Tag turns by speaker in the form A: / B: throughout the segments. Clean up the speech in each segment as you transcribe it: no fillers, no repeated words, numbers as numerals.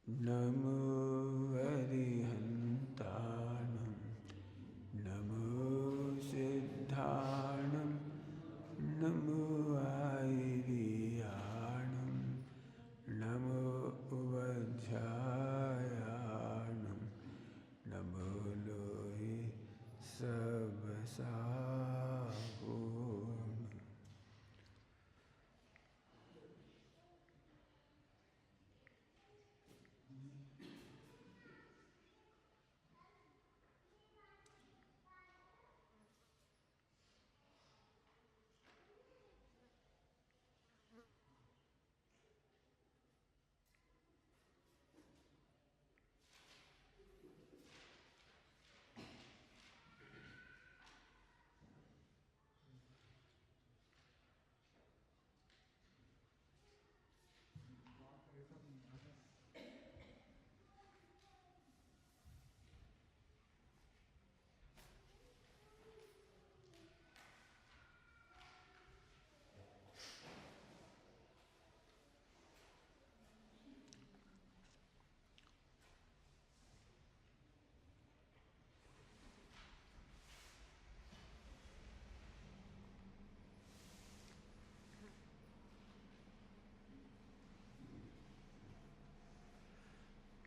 A: नमो अरिहन्ताणं नमो सिद्धाणं नमो आयर्याणं नमो उवध्यायाणं नमो लोहे सबसाहून्।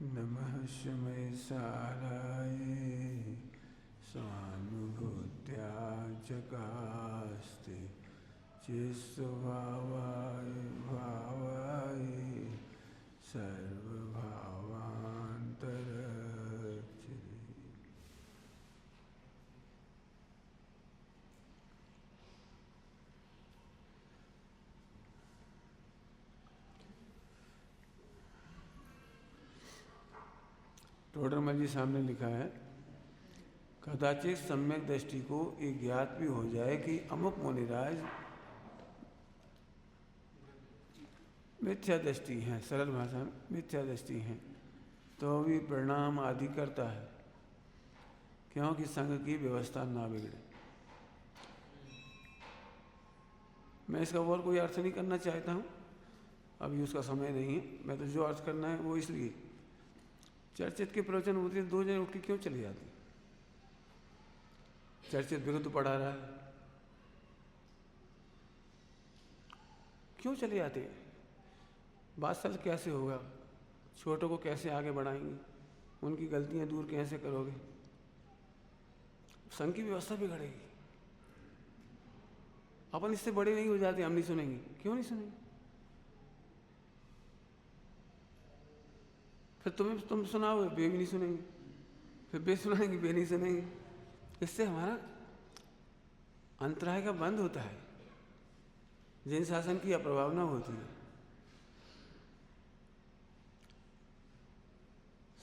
A: नमः शमयसाराय स्वानुभूत्या चकास्ते चित्स्वभावाय भावाय सर्वभावान्तरच्चिरे। टोडरमल जी सामने लिखा है, कदाचित सम्यक दृष्टि को एक ज्ञात भी हो जाए कि अमुक मुनिराज मिथ्या दृष्टि हैं, सरल भाषा में मिथ्या दृष्टि हैं, तो भी प्रणाम आदि करता है, क्योंकि संघ की व्यवस्था ना बिगड़े। मैं इसका और कोई अर्थ नहीं करना चाहता हूँ, अभी उसका समय नहीं है। मैं तो जो अर्थ करना है वो इसलिए चर्चित के प्रवचन होते दो जने उठ के क्यों चले जाते? चर्चित विगत तो पढ़ा रहा है, क्यों चले जाते? बात सल कैसे होगा? छोटों को कैसे आगे बढ़ाएंगे? उनकी गलतियां दूर कैसे करोगे? संघ की व्यवस्था बिगड़ेगी। अपन इससे बड़े नहीं हो जाते, हम नहीं सुनेंगे। क्यों नहीं सुनेंगे? फिर तुम सुनाओगे, वे भी नहीं सुनेंगे, फिर वे सुनाएंगे, वे नहीं सुनेंगे। इससे हमारा अंतराय का बंद होता है, जिन शासन की अप्रभावना होती है।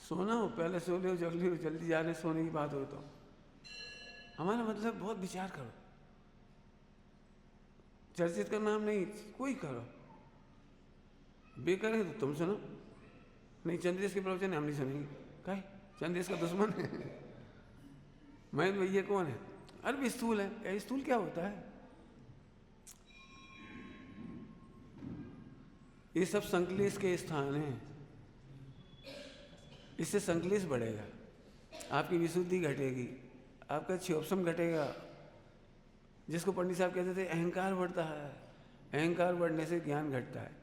A: सोना हो, पहले सो ले, जग ले, जल्दी जाने सोने की बात हो तो हमारा मतलब बहुत विचार करो। चर्चित का नाम नहीं, कोई करो, वे करें तो तुम सुनो। नहीं, चंद्रेश के प्रवचन हम नहीं सुनेंगे। कहे चंद्रेश का दुश्मन है। महेंद्र भैया कौन है? अरे स्थूल है। स्थूल क्या होता है? ये सब संकलेश के स्थान हैं। इससे संकलेश बढ़ेगा, आपकी विशुद्धि घटेगी, आपका क्षोभसम घटेगा। जिसको पंडित साहब कहते थे अहंकार बढ़ता है, अहंकार बढ़ने से ज्ञान घटता है।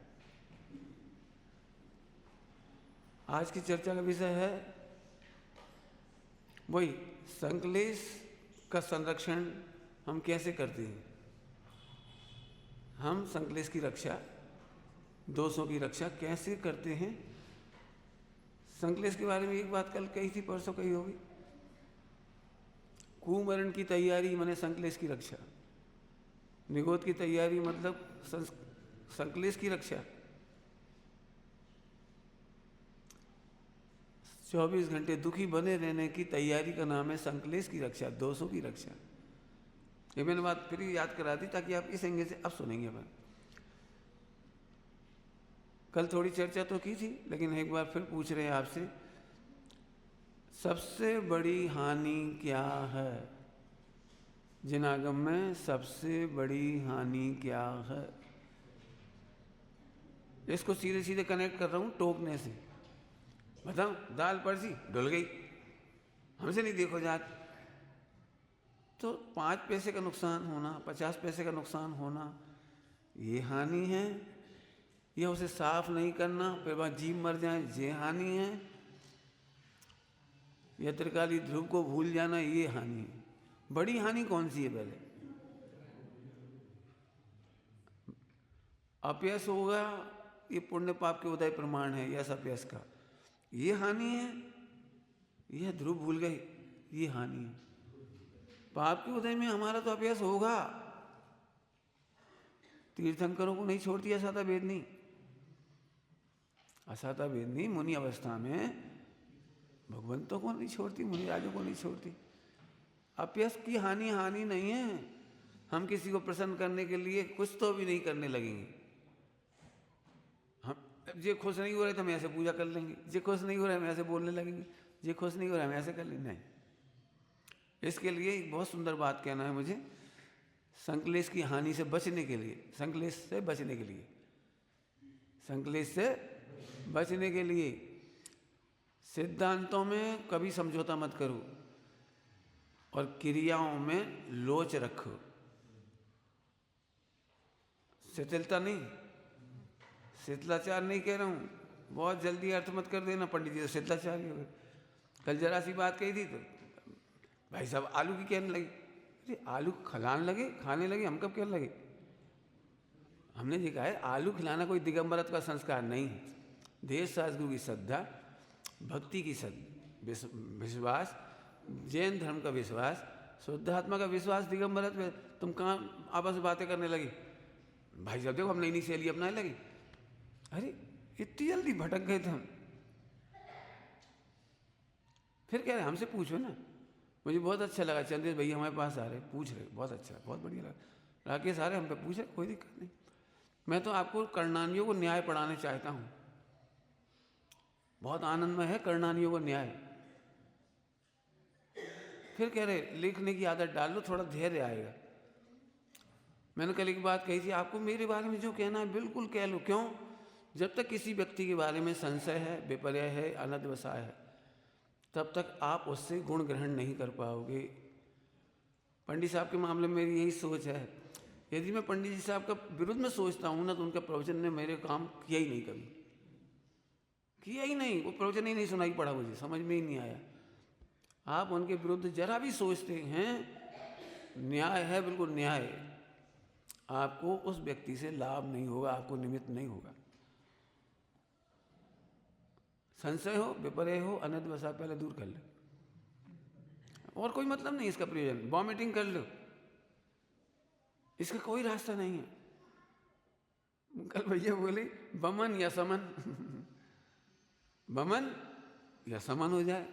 A: आज की चर्चा का विषय है वही संकलेश का संरक्षण हम कैसे करते हैं। हम संकलेश की रक्षा, दोषों की रक्षा कैसे करते हैं। संकलेश के बारे में एक बात कल कही थी, परसों कही होगी। कुमरण की तैयारी माने संकलेश की रक्षा, निगोद की तैयारी मतलब संकलेश की रक्षा। 24 घंटे दुखी बने रहने की तैयारी का नाम है संकलेश की रक्षा, दोषों की रक्षा। ये मैंने बात फिर याद करा दी ताकि आप इस एंगल से अब सुनेंगे। अपन कल थोड़ी चर्चा तो की थी, लेकिन एक बार फिर पूछ रहे हैं आपसे, सबसे बड़ी हानि क्या है? जिनागम में सबसे बड़ी हानि क्या है? इसको सीधे सीधे कनेक्ट कर रहा हूं टोकने से। बताओ, दाल पड़सी डुल गई, हमसे नहीं देखो जात। तो 5 पैसे का नुकसान होना, 50 पैसे का नुकसान होना, ये हानि है। या उसे साफ नहीं करना, फिर वहाँ जीव मर जाए, ये हानि है। या त्रिकाली ध्रुव को भूल जाना, ये हानि है। बड़ी हानि कौन सी है? पहले अपयश होगा, ये पुण्य पाप के उदय प्रमाण है, यस अपयश का, ये हानि है। यह ध्रुव भूल गए, ये हानि है। पाप के उदय में हमारा तो अपयश होगा। तीर्थंकरों को नहीं छोड़ती असाता वेदनी। असाता वेदनी मुनि अवस्था में भगवंतों को नहीं छोड़ती, मुनि राजों को नहीं छोड़ती। अपयश की हानि हानि नहीं है। हम किसी को प्रसन्न करने के लिए कुछ तो भी नहीं करने लगेंगे। हम जे खुश नहीं हो रहे तो हम ऐसे पूजा कर लेंगे, जे खुश नहीं हो रहे हम ऐसे बोलने लगेंगे, जे खुश नहीं हो रहे हम ऐसे कर लेंगे। नहीं, इसके लिए एक बहुत सुंदर बात कहना है मुझे। संकलेश की हानि से बचने के लिए, संकलेश से बचने के लिए, संकलेश से बचने के लिए सिद्धांतों में कभी समझौता मत करो और क्रियाओं में लोच रखो। शिथिलता नहीं, शिथिलाचार नहीं कह रहा हूँ, बहुत जल्दी अर्थ मत कर देना पंडित जी तो शिथिलाचारी हो गए। कल जरा सी बात कही थी तो भाई साहब आलू की कहने लगे, अरे आलू खिलाने लगे, खाने लगे, हम कब कहने लगे? हमने ये कहा है आलू खिलाना कोई दिगंबरत का संस्कार नहीं है। देश शास्त्रों की श्रद्धा, भक्ति की विश्वास, जैन धर्म का विश्वास, शुद्धात्मा का विश्वास दिगंबरत में। तुम कहाँ आपस में बातें करने लगे? भाई साहब देखो हम नई नई शैली अपनाने लगे। अरे इतनी जल्दी भटक गए थे हम। फिर कह रहे हमसे पूछो ना। मुझे बहुत अच्छा लगा, चंद्रेश भैया हमारे पास आ रहे, पूछ रहे, बहुत अच्छा, बहुत बढ़िया लगा। राकेश आ रहे हम पे पूछ रहे, कोई दिक्कत नहीं। मैं तो आपको कर्णानियों को न्याय पढ़ाना चाहता हूँ। बहुत आनंदमय है कर्णानियों को न्याय। फिर कह रहे लिखने की आदत डाल लो, थोड़ा धैर्य आएगा। मैंने कल एक बात कही थी, आपको मेरे बारे में जो कहना है बिल्कुल कह लो। क्यों? जब तक किसी व्यक्ति के बारे में संशय है, विपर्य है, अनध्यवसाय है, तब तक आप उससे गुण ग्रहण नहीं कर पाओगे। पंडित साहब के मामले में मेरी यही सोच है। यदि मैं पंडित जी साहब का विरुद्ध में सोचता हूँ ना, तो उनके प्रवचन ने मेरे काम किया ही नहीं, कभी किया ही नहीं। वो प्रवचन ही नहीं सुनाई पड़ा, मुझे समझ में ही नहीं आया। आप उनके विरुद्ध जरा भी सोचते हैं, न्याय है, बिल्कुल न्याय, आपको उस व्यक्ति से लाभ नहीं होगा, आपको निमित्त नहीं होगा। संशय हो, विपर्य हो, अनध्यवसाय पहले दूर कर लो, और कोई मतलब नहीं इसका प्रयोजन। वॉमिटिंग कर लो, इसका कोई रास्ता नहीं है। कल भैया बोले बमन या समन बमन या समन हो जाए।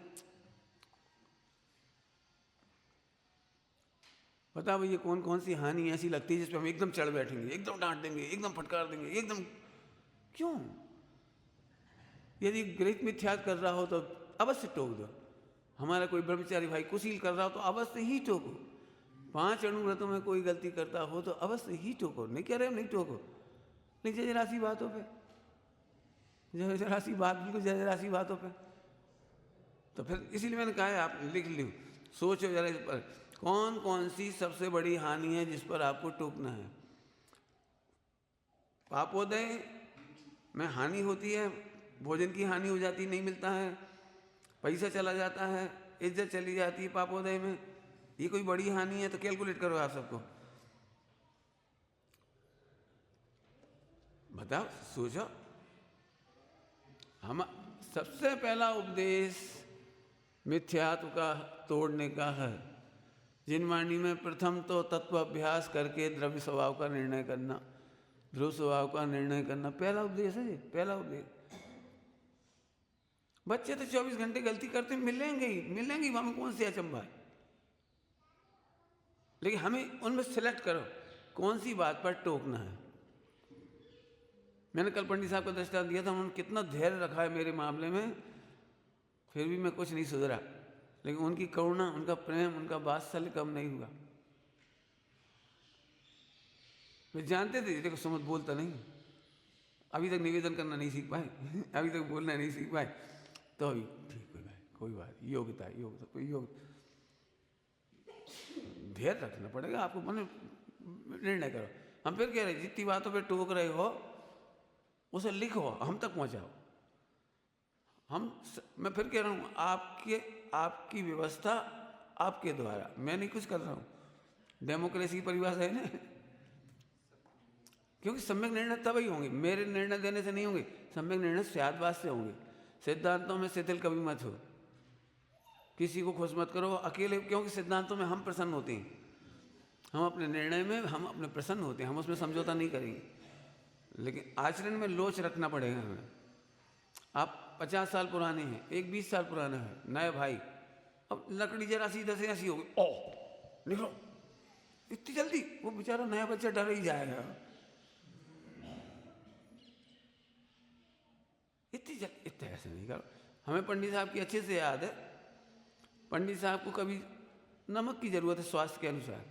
A: बताओ भैया कौन कौन सी हानि ऐसी लगती है जिस पर हम एकदम चढ़ बैठेंगे, एकदम डांट देंगे, एकदम फटकार देंगे, एकदम? क्यों? यदि गृहित मिथ्यात कर रहा हो तो अवश्य टोक दो। हमारा कोई ब्रह्मचारी भाई कुशील कर रहा हो तो अवश्य ही टोको। 5 अणुव्रतों में कोई गलती करता हो तो अवश्य ही टोको। नहीं कह रहे हम नहीं टोको, लेकिन जरा सी बातों पे, जरा सी बात, बिल्कुल जरा सी बातों पे। तो फिर इसीलिए मैंने कहा है आप लिख लो, सोचो जरा इस पर, कौन कौन सी सबसे बड़ी हानि है जिस पर आपको टोकना है। पापोदय में हानि होती है, भोजन की हानि हो जाती, नहीं मिलता है, पैसा चला जाता है, इज्जत चली जाती है पापोदय में। ये कोई बड़ी हानि है? तो कैलकुलेट करो आप सबको, बताओ, सोचो। हम सबसे पहला उपदेश मिथ्यात्व का तोड़ने का है। जिनवाणी में प्रथम तो तत्व अभ्यास करके द्रव्य स्वभाव का निर्णय करना, ध्रुव स्वभाव का निर्णय करना, पहला उपदेश है ये, पहला उपदेश। बच्चे तो 24 घंटे गलती करते मिलेंगे ही, हमें कौन सी अचंभा है। लेकिन हमें उनमें सिलेक्ट करो कौन सी बात पर टोकना है। मैंने कल पंडित साहब को दृष्टांत दिया था, उन्होंने कितना धैर्य रखा है मेरे मामले में, फिर भी मैं कुछ नहीं सुधरा। लेकिन उनकी करुणा, उनका प्रेम, उनका वात्सल्य कम नहीं हुआ। वे जानते थे देखो सुमत बोलता नहीं, अभी तक निवेदन करना नहीं सीख पाए अभी तक बोलना नहीं सीख पाए, तो भी ठीक है भाई, कोई बात, योग्यता कोई योग, धैर्य रखना पड़ेगा आपको, मन निर्णय करो। हम फिर कह रहे जितनी बातों पे टोक रहे हो उसे लिखो, हम तक पहुंचाओ। मैं फिर कह रहा हूँ, आपकी व्यवस्था आपके द्वारा, मैं नहीं कुछ कर रहा हूँ। डेमोक्रेसी की परिभाषा है ना, क्योंकि सम्यक निर्णय तभी होंगे, मेरे निर्णय देने से नहीं होंगे, सम्यक निर्णय स्यादवाद से होंगे। सिद्धांतों में शिथिल कभी मत हो, किसी को खुश मत करो अकेले, क्योंकि सिद्धांतों में हम प्रसन्न होते हैं, हम अपने निर्णय में हम अपने प्रसन्न होते हैं, हम उसमें समझौता नहीं करेंगे। लेकिन आचरण में लोच रखना पड़ेगा हमें। आप 50 साल पुराने हैं, एक 20 साल पुराना है, नए भाई, अब लकड़ी जरा सीधा से ऐसी होगी, ओ निकलो इतनी जल्दी, वो बेचारा नया बच्चा डर ही जाएगा। इतने ऐसे नहीं करो। हमें पंडित साहब की अच्छे से याद है, पंडित साहब को कभी नमक की जरूरत है स्वास्थ्य के अनुसार,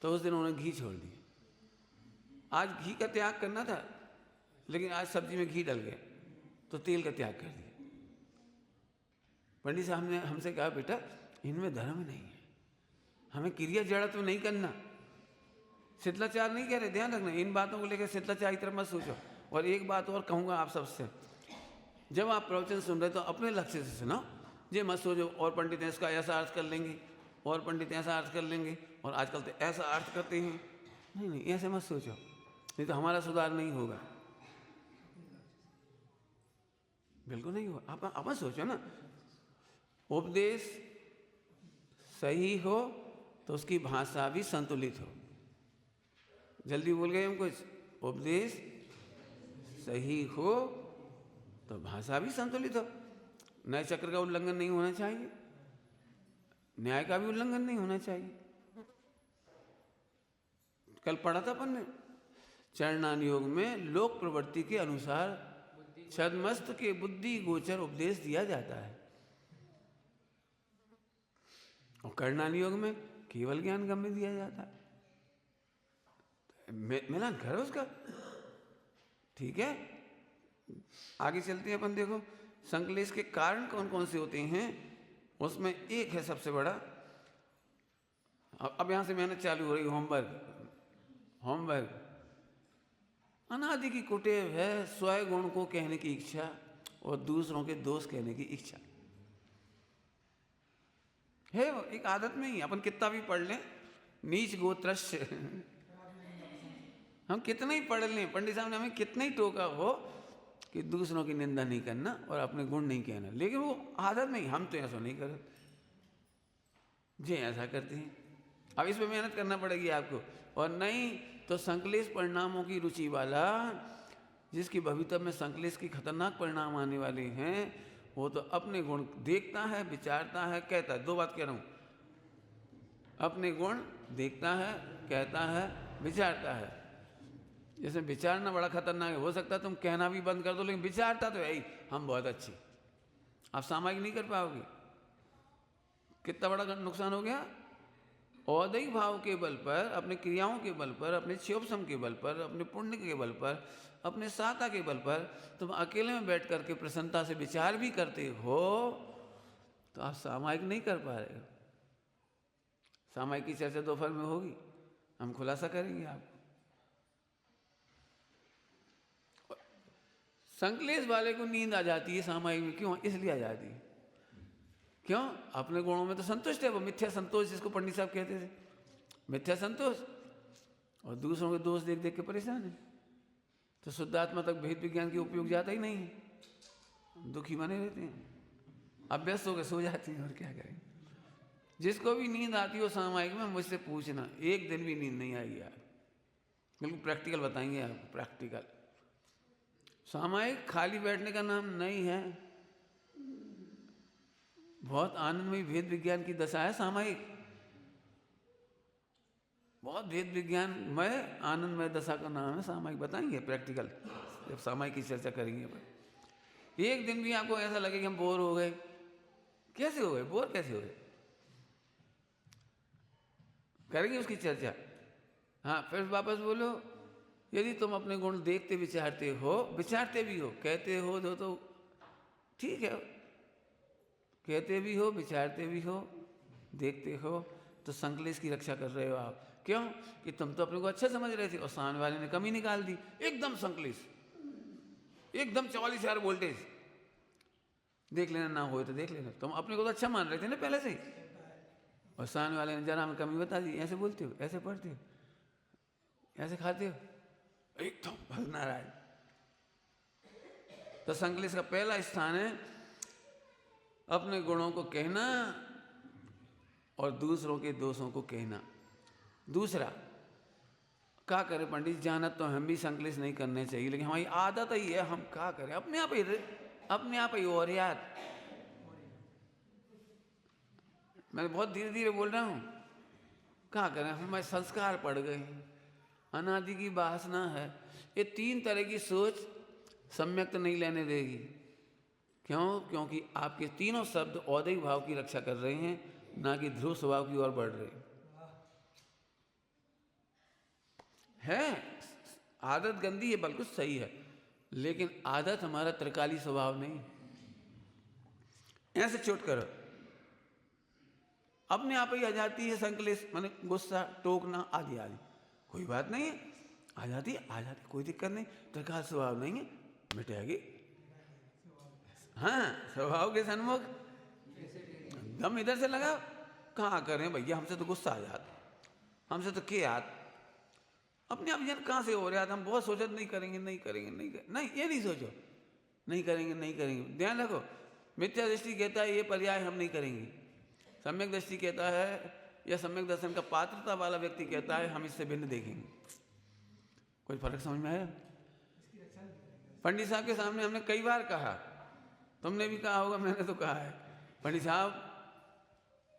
A: तो उस दिन उन्होंने घी छोड़ दिया। आज घी का त्याग करना था, लेकिन आज सब्जी में घी डल गया तो तेल का त्याग कर दिया। पंडित साहब ने हमसे कहा, बेटा इनमें धर्म नहीं है, हमें क्रिया जड़त्व नहीं करना, शिथिलाचार नहीं कह रहे, ध्यान रखना इन बातों को लेकर शिथिलाचार की तरफ मत सोचो। और एक बात और कहूँगा आप सबसे, जब आप प्रवचन सुन रहे तो अपने लक्ष्य से सुनो, ये मत सोचो और पंडित इसका ऐसा अर्थ कर लेंगे और पंडित ऐसा अर्थ कर लेंगे और आजकल तो ऐसा अर्थ करते हैं। नहीं, ऐसे मत सोचो, नहीं तो हमारा सुधार नहीं होगा, बिल्कुल नहीं होगा। आप मत सोचो ना, उपदेश सही हो तो उसकी भाषा भी संतुलित हो। जल्दी बोल गए हम कुछ, उपदेश सही हो तो भाषा भी संतुलित हो, नए चक्र का उल्लंघन नहीं होना चाहिए, न्याय का भी उल्लंघन नहीं होना चाहिए। कल पढ़ा था अपन ने चरणान योग में लोक प्रवृत्ति के अनुसार छद्मस्त के बुद्धि गोचर उपदेश दिया जाता है, और कर्णान योग में केवल ज्ञान गम्य दिया जाता है। मिलान करो उसका, ठीक है। आगे चलते हैं अपन, देखो संकलेश के कारण कौन कौन से होते हैं, उसमें एक है सबसे बड़ा, अब यहां से मेहनत चालू हो रही, होमवर्क अनादि की कुटेव है, स्वय गुण को कहने की इच्छा और दूसरों के दोष कहने की इच्छा है। वो एक आदत में ही, अपन कितना भी पढ़ लें, नीच गोत्रस्य हम कितना ही पढ़ लें, पंडित साहब ने हमें कितना ही टोका हो कि दूसरों की निंदा नहीं करना और अपने गुण नहीं कहना, लेकिन वो आदत नहीं, हम तो ऐसा नहीं करते, जी ऐसा करते हैं। अब इस पर मेहनत करना पड़ेगी आपको, और नहीं तो संकलेश परिणामों की रुचि वाला, जिसकी भविष्य में संकलेश की खतरनाक परिणाम आने वाले हैं, वो तो अपने गुण देखता है, विचारता है, कहता है। दो बात कह रहा हूँ, अपने गुण देखता है, कहता है, विचारता है। जैसे विचारना बड़ा खतरनाक है, हो सकता है तुम कहना भी बंद कर दो, लेकिन विचारता तो है ही हम बहुत अच्छे, आप सामायिक नहीं कर पाओगे। कितना बड़ा नुकसान हो गया। औदैहिक भाव के बल पर, अपने क्रियाओं के बल पर, अपने क्षोभसम के बल पर, अपने पुण्य के बल पर, अपने साता के बल पर तुम अकेले में बैठ करके प्रसन्नता से विचार भी करते हो, तो आप सामायिक नहीं कर पा रहे हो। सामायिक की चर्चा दोपहर में होगी, हम खुलासा करेंगे आपको। संकलेश वाले को नींद आ जाती है सामायिक में, क्यों? इसलिए आ जाती है, क्यों? अपने गुणों में तो संतुष्ट है, वो मिथ्या संतोष जिसको पंडित साहब कहते थे, मिथ्या संतोष, और दूसरों के दोष देख देख के परेशान है, तो शुद्धात्मा तक भेद विज्ञान के उपयोग जाता ही नहीं है, दुखी बने रहते हैं, अभ्यस्त होकर सो जाते हैं, और क्या करें। जिसको भी नींद आती हो सामायिक में, मुझसे पूछना, एक दिन भी नींद नहीं आएगी यार, बिल्कुल प्रैक्टिकल बताएंगे आपको, प्रैक्टिकल। सामायिक खाली बैठने का नाम नहीं है, बहुत आनंदमय भेद विज्ञान की दशा है सामायिक, बहुत भेद विज्ञानमय आनंदमय दशा का नाम है सामायिक। बताएंगे प्रैक्टिकल जब सामायिक की चर्चा करेंगे अपन। एक दिन भी आपको ऐसा लगे कि हम बोर हो गए, कैसे हो गए, बोर कैसे हो गए, करेंगे उसकी चर्चा। हाँ, फिर वापस बोलो, यदि तुम अपने गुण देखते विचारते हो, विचारते भी हो, कहते हो तो ठीक है, कहते भी हो, विचारते भी हो, देखते हो, तो संकलेश की रक्षा कर रहे हो आप। क्यों? कि तुम तो अपने को अच्छा समझ रहे थे और सामने वाले ने कमी निकाल दी, एकदम संकलेश, एकदम 44,000 वोल्टेज। देख लेना, ना हो तो देख लेना, तुम अपने को तो अच्छा मान रहे थे ना पहले से ही, और सामने वाले ने जरा हमें कमी बता दी। ऐसे बोलते हो, ऐसे पढ़ते हो, ऐसे खाते हो, एकदम भल नाराज। तो संकलेश का पहला स्थान है अपने गुणों को कहना और दूसरों के दोषों को कहना। दूसरा, क्या करें पंडित, जाना तो हम भी संकलेश नहीं करने चाहिए, लेकिन हमारी आदत ही है, हम क्या करें, अपने आप ही और यार। मैं बहुत धीरे धीरे बोल रहा हूँ, क्या करें, हमारे संस्कार पड़ गए हैं, अनादि की वासना है। ये 3 तरह की सोच सम्यक नहीं लेने देगी। क्यों? क्योंकि आपके तीनों शब्द औदैहिक भाव की रक्षा कर रहे हैं, ना कि ध्रुव स्वभाव की ओर बढ़ रहे हैं। आदत गंदी है, बिल्कुल सही है, लेकिन आदत हमारा त्रिकाली स्वभाव नहीं। ऐसे चोट करो, अपने आप ही आ जाती है संकलेश, माने गुस्सा, टोकना आदि आदि, कोई बात नहीं है, आ जाती, कोई दिक्कत नहीं, त्रिकाल स्वभाव नहीं है, मिटेगी। हाँ, स्वभाव के सन्मुख दम इधर से लगाओ। कहाँ करें भैया, हमसे तो गुस्सा आ जाता, हमसे तो क्या याद, अपने आप यार कहाँ से हो रहा था। हम बहुत सोचते नहीं करेंगे, नहीं करेंगे, नहीं, ये नहीं सोचो, नहीं करेंगे। ध्यान रखो, मिथ्या दृष्टि कहता है ये पर्याय हम नहीं करेंगे, सम्यक दृष्टि कहता है, या सम्यक दर्शन का पात्रता वाला व्यक्ति कहता है हम इससे भिन्न देखेंगे। कोई फर्क समझ में आया? पंडित साहब के सामने हमने कई बार कहा, तुमने भी कहा होगा, मैंने तो कहा है, पंडित साहब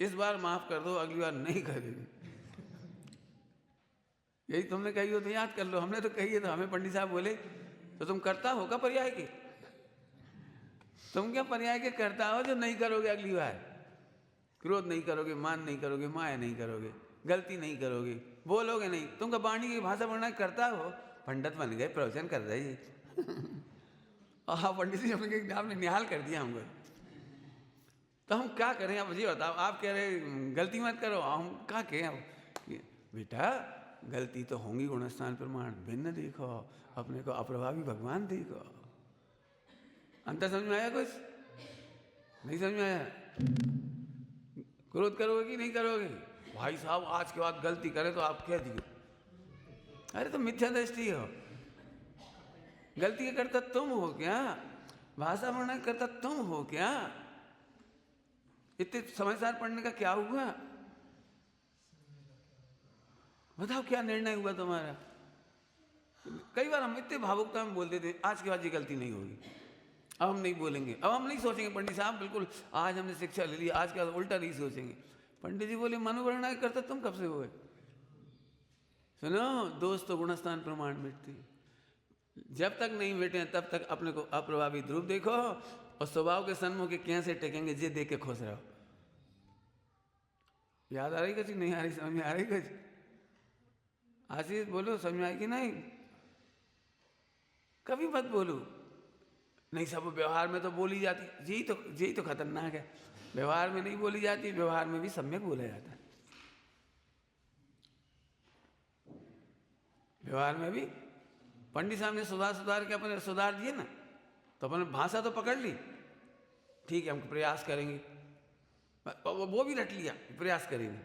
A: इस बार माफ कर दो, अगली बार नहीं करेंगे। यही तुमने कही हो तो याद कर लो, हमने तो कही है। तो हमें पंडित साहब बोले, तो तुम करता हो क्या पर्याय के? तुम क्या पर्याय के करता हो जो नहीं करोगे अगली बार? क्रोध नहीं करोगे, मान नहीं करोगे, माया नहीं करोगे, गलती नहीं करोगे, बोलोगे नहीं, तुम का वाणी की भाषा बढ़ना करता हो, पंडित बन गए, प्रवचन कर रहे और पंडित जी आपने निहाल कर दिया हमको। तो हम क्या करें? आप मुझे बताओ, आप कह रहे गलती मत करो, हम क्या कहें? बेटा गलती तो होंगी, गुणस्थान प्रमाण भिन्न देखो, अपने को अप्रभावी भगवान देखो। अंतर समझ में आया? कुछ नहीं समझ में आया? क्रोध करोगे कि नहीं करोगे? भाई साहब आज के बाद गलती करे तो आप कह दिए, अरे तो मिथ्या दृष्टि हो, गलती का करता तुम हो क्या? भाषा वर्णन करता तुम हो क्या? इतने समझदार पढ़ने का क्या हुआ? बताओ क्या निर्णय हुआ तुम्हारा? कई बार हम इतने भावुकता में बोलते थे, आज के बाद ये गलती नहीं होगी, अब हम नहीं बोलेंगे, अब हम नहीं सोचेंगे। पंडित साहब बिल्कुल आज हमने शिक्षा ले ली, आज के बाद उल्टा नहीं सोचेंगे। पंडित जी बोले मनोवर्णन करता तुम कब से हो गए? सुनो, दोस्त तो गुणस्थान प्रमाण मिटती, जब तक नहीं मिटे तब तक अपने को अप्रभावी ध्रुव देखो, और स्वभाव के सन्मुख के कैसे टेकेंगे जे देख के खुश रहो। याद आ रही कुछ? नहीं आ रही? समझ में आ रही कुछ? आशीष बोलो, समझ में आएगी? नहीं कभी मत बोलो, नहीं सब व्यवहार में तो बोली जाती, यही तो खतरनाक है। व्यवहार में नहीं बोली जाती, व्यवहार में भी सम्यक बोला जाता है। व्यवहार में भी पंडित साहब ने सुधार के अपने सुधार दिए ना, तो अपने भाषा तो पकड़ ली, ठीक है हम प्रयास करेंगे, वो भी रट लिया, प्रयास करेंगे,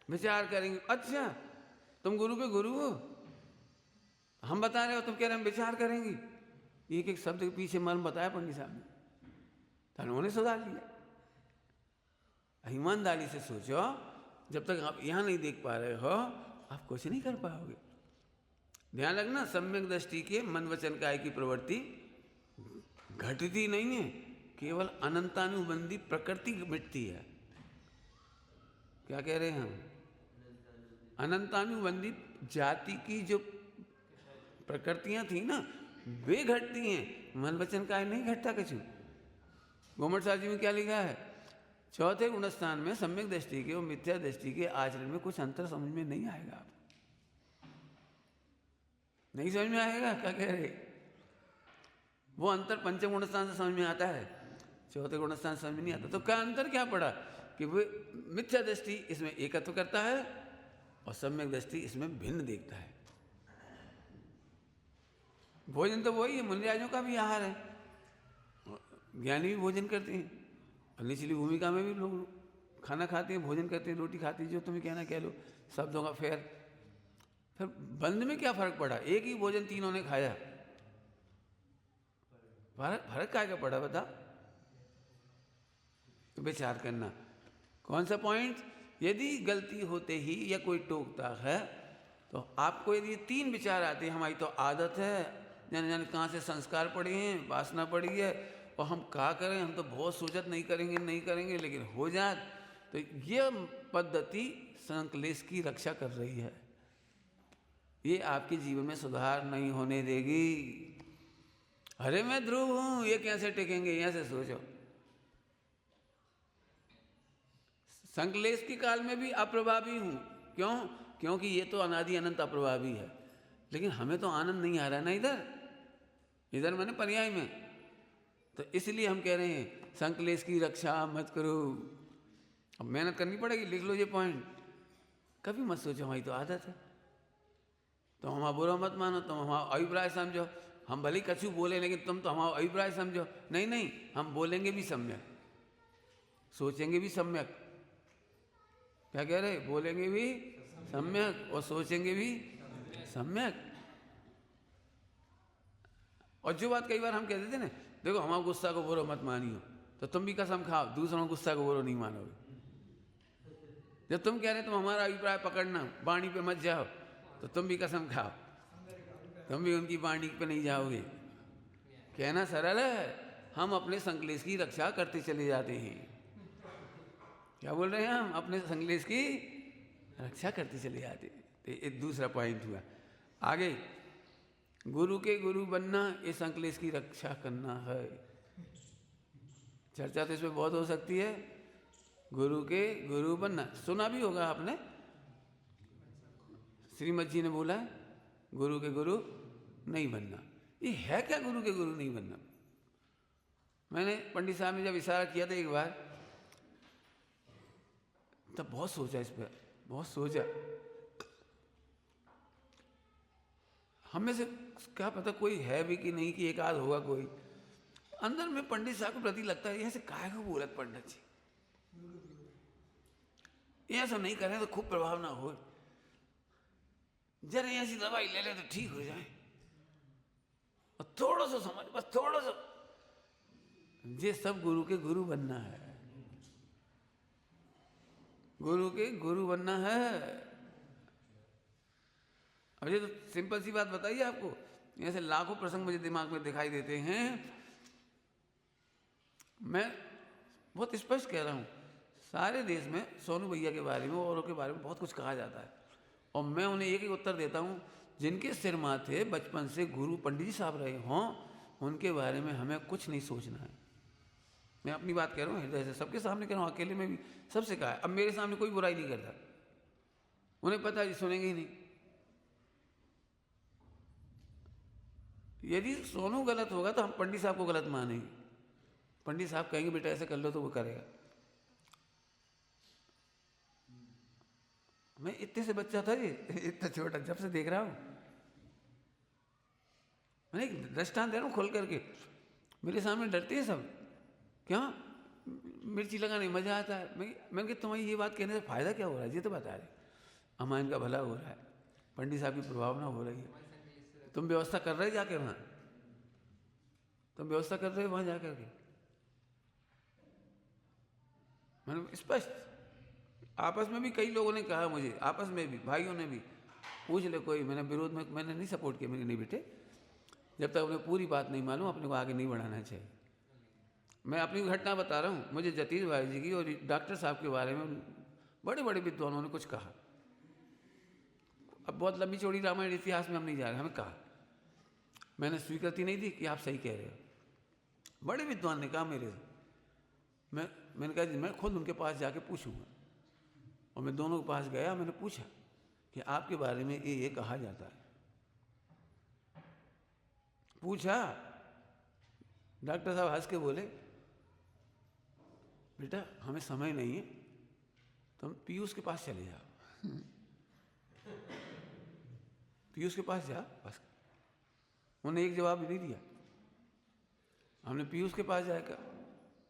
A: विचार करेंगे। अच्छा तुम गुरु के गुरु हो, हम बता रहे हो, तुम कह रहे हम विचार करेंगे। एक एक शब्द के पीछे मर्म बताया पंडित साहब ने, तो उन्होंने सुधार लिया। ईमानदारी से सोचो, जब तक आप यहाँ नहीं देख पा रहे हो आप कुछ नहीं कर पाओगे। ध्यान रखना, सम्यक दृष्टि के मन वचन काया की प्रवृत्ति घटती नहीं है, केवल अनंतानुबंधी प्रकृति मिटती है। क्या कह रहे हैं हम? अनंतानुबंधी जाति की जो प्रकृतियां थी ना, वे घटती हैं, मन वचन काया नहीं घटता कुछ। गोमठ साहब जी में क्या लिखा है? चौथे गुणस्थान में सम्यक दृष्टि के और मिथ्या दृष्टि के आचरण में कुछ अंतर समझ में नहीं आएगा। आप नहीं समझ में आएगा? क्या कह रहे? वो अंतर पंचम गुणस्थान से समझ में आता है। चौथे गुणस्थान समझ में नहीं आता। तो क्या अंतर क्या पड़ा कि वो मिथ्या दृष्टि इसमें एकत्व करता है और सम्यक दृष्टि इसमें भिन्न देखता है। भोजन तो वही है, मुनिराजों का भी आहार है, ज्ञानी भी भोजन करते हैं, और निचली भूमिका में भी लोग खाना खाते हैं, भोजन करते हैं, रोटी खाते हैं, जो तुम्हें कहना कह लो, शब्दों का फेर। फिर बंद में क्या फर्क पड़ा? एक ही भोजन तीनों ने खाया, फर्क क्या पड़ा बता? विचार करना। कौन सा पॉइंट? यदि गलती होते ही या कोई टोकता है तो आपको यदि 3 विचार आते हैं, हमारी तो आदत है, जाने जाने कहाँ से संस्कार पड़े हैं, वासना पड़ी है, और हम क्या करें, हम तो बहुत सोचत नहीं करेंगे, लेकिन हो जात, तो ये पद्धति संकलेश की रक्षा कर रही है। ये आपके जीवन में सुधार नहीं होने देगी। अरे मैं ध्रुव हूं, ये कैसे टिकेंगे? यहां से सोचो। संकलेश के काल में भी अप्रभावी हूं। क्यों? क्योंकि ये तो अनादि अनंत अप्रभावी है, लेकिन हमें तो आनंद नहीं आ रहा ना इधर मैंने पर्याय में। तो इसलिए हम कह रहे हैं संकलेश की रक्षा मत करो। अब मेहनत करनी पड़ेगी, लिख लो ये पॉइंट। कभी मत सोचो हमारी तो आदत है, तो हमारा बुरा मत मानो, तुम हमारा अभिप्राय समझो। हम भले कछु बोले, लेकिन तुम तो हमारा अभिप्राय समझो। नहीं, हम बोलेंगे भी सम्यक, सोचेंगे भी सम्यक। क्या कह रहे? बोलेंगे भी सम्यक और सोचेंगे भी सम्यक। और जो बात कई बार हम कहते थे ना, देखो हमारा गुस्सा को बुरा मत मानियो, तो तुम भी कसम खाओ दूसरों गुस्सा को बुरा नहीं मानोगे। जब तुम कह रहे तुम हमारा अभिप्राय पकड़ना, वाणी पे मत जाओ, तो तुम भी कसम खाओ, तुम भी उनकी वाणी पे नहीं जाओगे। कहना सरल है, हम अपने संकलेश की रक्षा करते चले जाते हैं। क्या बोल रहे हैं? हम अपने संकलेश की रक्षा करते चले जाते हैं। तो एक दूसरा पॉइंट हुआ। आगे, गुरु के गुरु बनना, ये संकलेश की रक्षा करना है। चर्चा तो इसमें बहुत हो सकती है। गुरु के गुरु बनना सुना भी होगा आपने, श्रीमद जी ने बोला गुरु के गुरु नहीं बनना। ये है क्या गुरु के गुरु नहीं बनना? मैंने पंडित साहब ने जब इशारा किया था एक बार, तब बहुत सोचा इस पर, बहुत सोचा। हम में से क्या पता कोई है भी कि नहीं, कि एक आध होगा कोई। अंदर में पंडित साहब के प्रति लगता है ऐसे काहे को बोलत पंडित जी, ये सब नहीं करें तो खूब प्रभाव ना हो, जरा ऐसी दवाई ले ले तो ठीक हो जाए, और थोड़ा सा समझ, बस थोड़ा सा। ये सब गुरु के गुरु बनना है, गुरु के गुरु बनना है। अब ये तो सिंपल सी बात बताइए आपको, ऐसे लाखों प्रसंग मुझे दिमाग में दिखाई देते हैं। मैं बहुत स्पष्ट कह रहा हूँ, सारे देश में सोनू भैया के बारे में, औरों के बारे में बहुत कुछ कहा जाता है, और मैं उन्हें एक ही उत्तर देता हूँ, जिनके सिर माथे बचपन से गुरु पंडित जी साहब रहे हों, उनके बारे में हमें कुछ नहीं सोचना है। मैं अपनी बात कह रहा हूँ हृदय से, सबके सामने कह रहा हूँ, अकेले में भी सबसे कहा है। अब मेरे सामने कोई बुराई नहीं करता, उन्हें पता है सुनेंगे ही नहीं। यदि सोनू गलत होगा तो हम पंडित साहब को गलत मानेंगे। पंडित साहब कहेंगे बेटा ऐसे कर लो तो वो करेगा। मैं इतने से बच्चा था, ये इतना छोटा, जब से देख रहा हूँ। मैंने एक दृष्टांत दे रहा हूँ खोल करके, मेरे सामने डरते हैं सब। क्या मिर्ची लगाने में मजा आता है? मैंने कहा तुम्हारी ये बात कहने से फायदा क्या हो रहा है, ये तो बता रहे। अमान का भला हो रहा है, पंडित साहब की प्रभावना हो रही है, तुम व्यवस्था कर रहे जाके वहाँ, तुम व्यवस्था कर रहे हो वहाँ जाकर के। मैंने स्पष्ट, आपस में भी कई लोगों ने कहा मुझे, आपस में भी भाइयों ने भी, पूछ ले कोई, मैंने विरोध में, मैंने नहीं सपोर्ट किया। मैंने नहीं बेटे, जब तक उन्हें पूरी बात नहीं मालूम अपने को आगे नहीं बढ़ाना चाहिए। मैं अपनी घटना बता रहा हूँ, मुझे जतीश भाई जी की और डॉक्टर साहब के बारे में बड़े बड़े विद्वानों ने कुछ कहा। अब बहुत लंबी चौड़ी रामायण इतिहास में हम नहीं जा रहे, हमें कहा, मैंने स्वीकृति नहीं दी कि आप सही कह रहे हो। बड़े विद्वान ने कहा मेरे से, मैंने कहा मैं खुद उनके पास जाके पूछूंगा, और मैं दोनों के पास गया। मैंने पूछा कि आपके बारे में ये कहा जाता है। पूछा, डॉक्टर साहब हंस के बोले बेटा हमें समय नहीं है, तुम पीयूष के पास चले जाओ, पीयूष के पास जाओ बस। उन्होंने एक जवाब नहीं दिया। हमने पीयूष के पास जाकर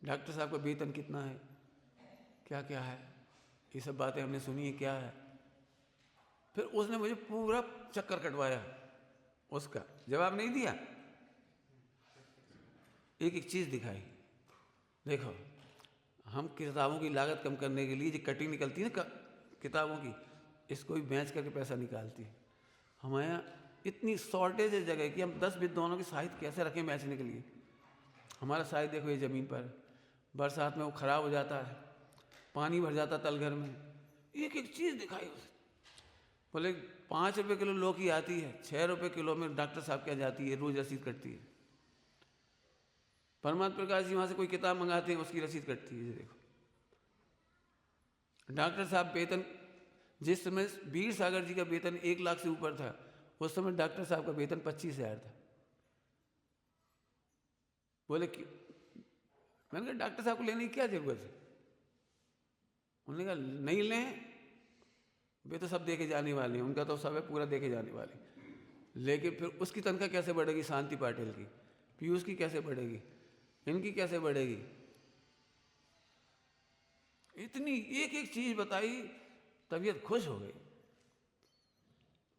A: डॉक्टर साहब का वेतन कितना है, क्या क्या है, ये सब बातें हमने सुनी है क्या है। फिर उसने मुझे पूरा चक्कर कटवाया, उसका जवाब नहीं दिया, एक एक चीज़ दिखाई। देखो हम किताबों की लागत कम करने के लिए जो कटिंग निकलती है ना किताबों की, इसको भी बेच करके पैसा निकालती है। हमारे यहाँ इतनी शॉर्टेज है जगह कि हम 10 विद्वानों की साहित्य कैसे रखें बेचने के लिए। हमारा साहित्य देखो ये ज़मीन पर, बरसात में वो ख़राब हो जाता है, पानी भर जाता तलघर में। एक एक चीज़ दिखाई उसे। बोले 5 रुपये किलो लौकी आती है, 6 रुपये किलो में डॉक्टर साहब क्या जाती है, रोज़ रसीद कटती है। परमात्मा प्रकाश जी वहाँ से कोई किताब मंगाते हैं, उसकी रसीद कटती है। देखो डॉक्टर साहब वेतन, जिस समय वीर सागर जी का वेतन 1 लाख से ऊपर था, उस समय डॉक्टर साहब का वेतन 25,000 था। बोले क्यों? मैंने कहा डॉक्टर साहब को लेने की क्या जरूरत है? उन्होंने कहा नहीं लें, वे तो सब देखे जाने वाले हैं, उनका तो सब है पूरा देखे जाने वाले। लेकिन फिर उसकी तनख्वाह कैसे बढ़ेगी? शांति पाटिल की, पीयूष की कैसे बढ़ेगी, इनकी कैसे बढ़ेगी? इतनी एक एक चीज बताई, तबीयत खुश हो गई।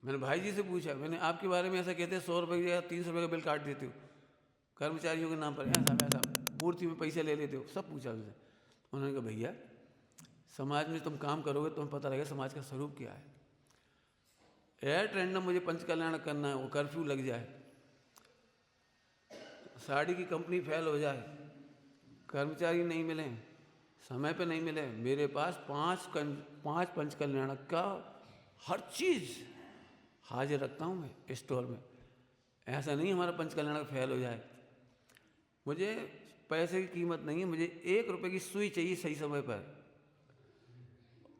A: मैंने भाई जी से पूछा, मैंने आपके बारे में ऐसा कहते हैं 100 रुपये या 300 रुपये का बिल काट देते हो, कर्मचारियों के नाम पर ऐसा वैसा, पूर्ति में पैसे ले लेते हो, सब पूछा उनसे। उन्होंने कहा भैया समाज में तुम काम करोगे तुम्हें पता लगेगा समाज का स्वरूप क्या है। एट रैंडम मुझे पंचकल्याण करना है, वो कर्फ्यू लग जाए, साड़ी की कंपनी फेल हो जाए, कर्मचारी नहीं मिले, समय पे नहीं मिले, मेरे पास 5 पंचकल्याण का हर चीज़ हाजिर रखता हूँ मैं स्टोर में। ऐसा नहीं हमारा पंचकल्याण फेल हो जाए। मुझे पैसे की कीमत नहीं है, मुझे 1 रुपये की सुई चाहिए सही समय पर,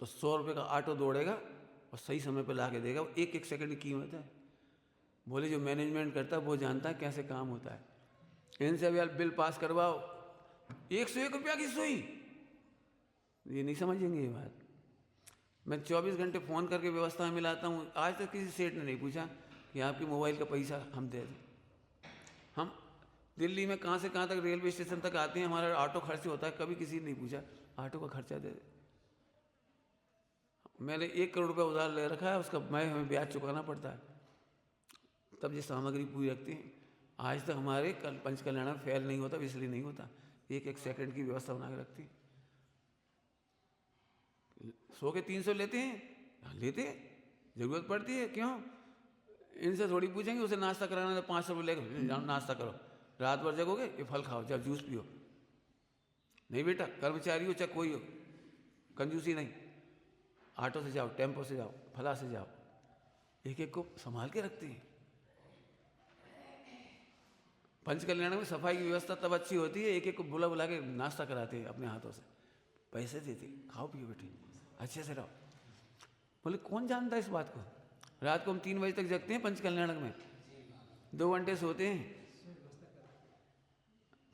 A: तो 100 रुपये का ऑटो दौड़ेगा और सही समय पर ला के देगा। वो 1-1 सेकंड की कीमत है। बोले जो मैनेजमेंट करता है वो जानता है कैसे काम होता है। इनसे अभी बिल पास करवाओ, 101 रुपया की सुई, ये नहीं समझेंगे ये बात। मैं 24 घंटे फ़ोन करके व्यवस्था में मिलाता हूँ। आज तक किसी सेठ ने नहीं पूछा कि आपके मोबाइल का पैसा हम दे दें। हम दिल्ली में कहाँ से कहाँ तक रेलवे स्टेशन तक आते हैं, हमारा ऑटो खर्च होता है, कभी किसी ने नहीं पूछा ऑटो का खर्चा दे दे। मैंने 1 करोड़ रुपये उधार ले रखा है, उसका मैं हमें ब्याज चुकाना पड़ता है, तब ये सामग्री पूरी रखती हैं। आज तक हमारे पंचकल्याण फेल नहीं होता, इसलिए नहीं होता, 1-1 सेकंड की व्यवस्था बना के रखती है। 100 के 300 लेते हैं, लेते हैं, जरूरत पड़ती है, क्यों? इनसे थोड़ी पूछेंगे उसे नाश्ता कराना है 500 रुपये लेकर जाओ नाश्ता करो, रात भर जगोगे, ये फल खाओ, जब जूस पियो। नहीं बेटा, कर्मचारी हो चाहे कोई हो, कंजूसी नहीं, ऑटो से जाओ, टेम्पो से जाओ, फला से जाओ, एक एक को संभाल के रखती है। पंचकल्याण में सफाई की व्यवस्था तब अच्छी होती है, एक एक को बुला बुला के नाश्ता कराते हैं अपने हाथों से, पैसे देते, खाओ पियो बेटे, अच्छे से रहो। बोले कौन जानता है इस बात को? रात को हम 3 बजे तक जगते हैं पंचकल्याण में, 2 घंटे सोते हैं।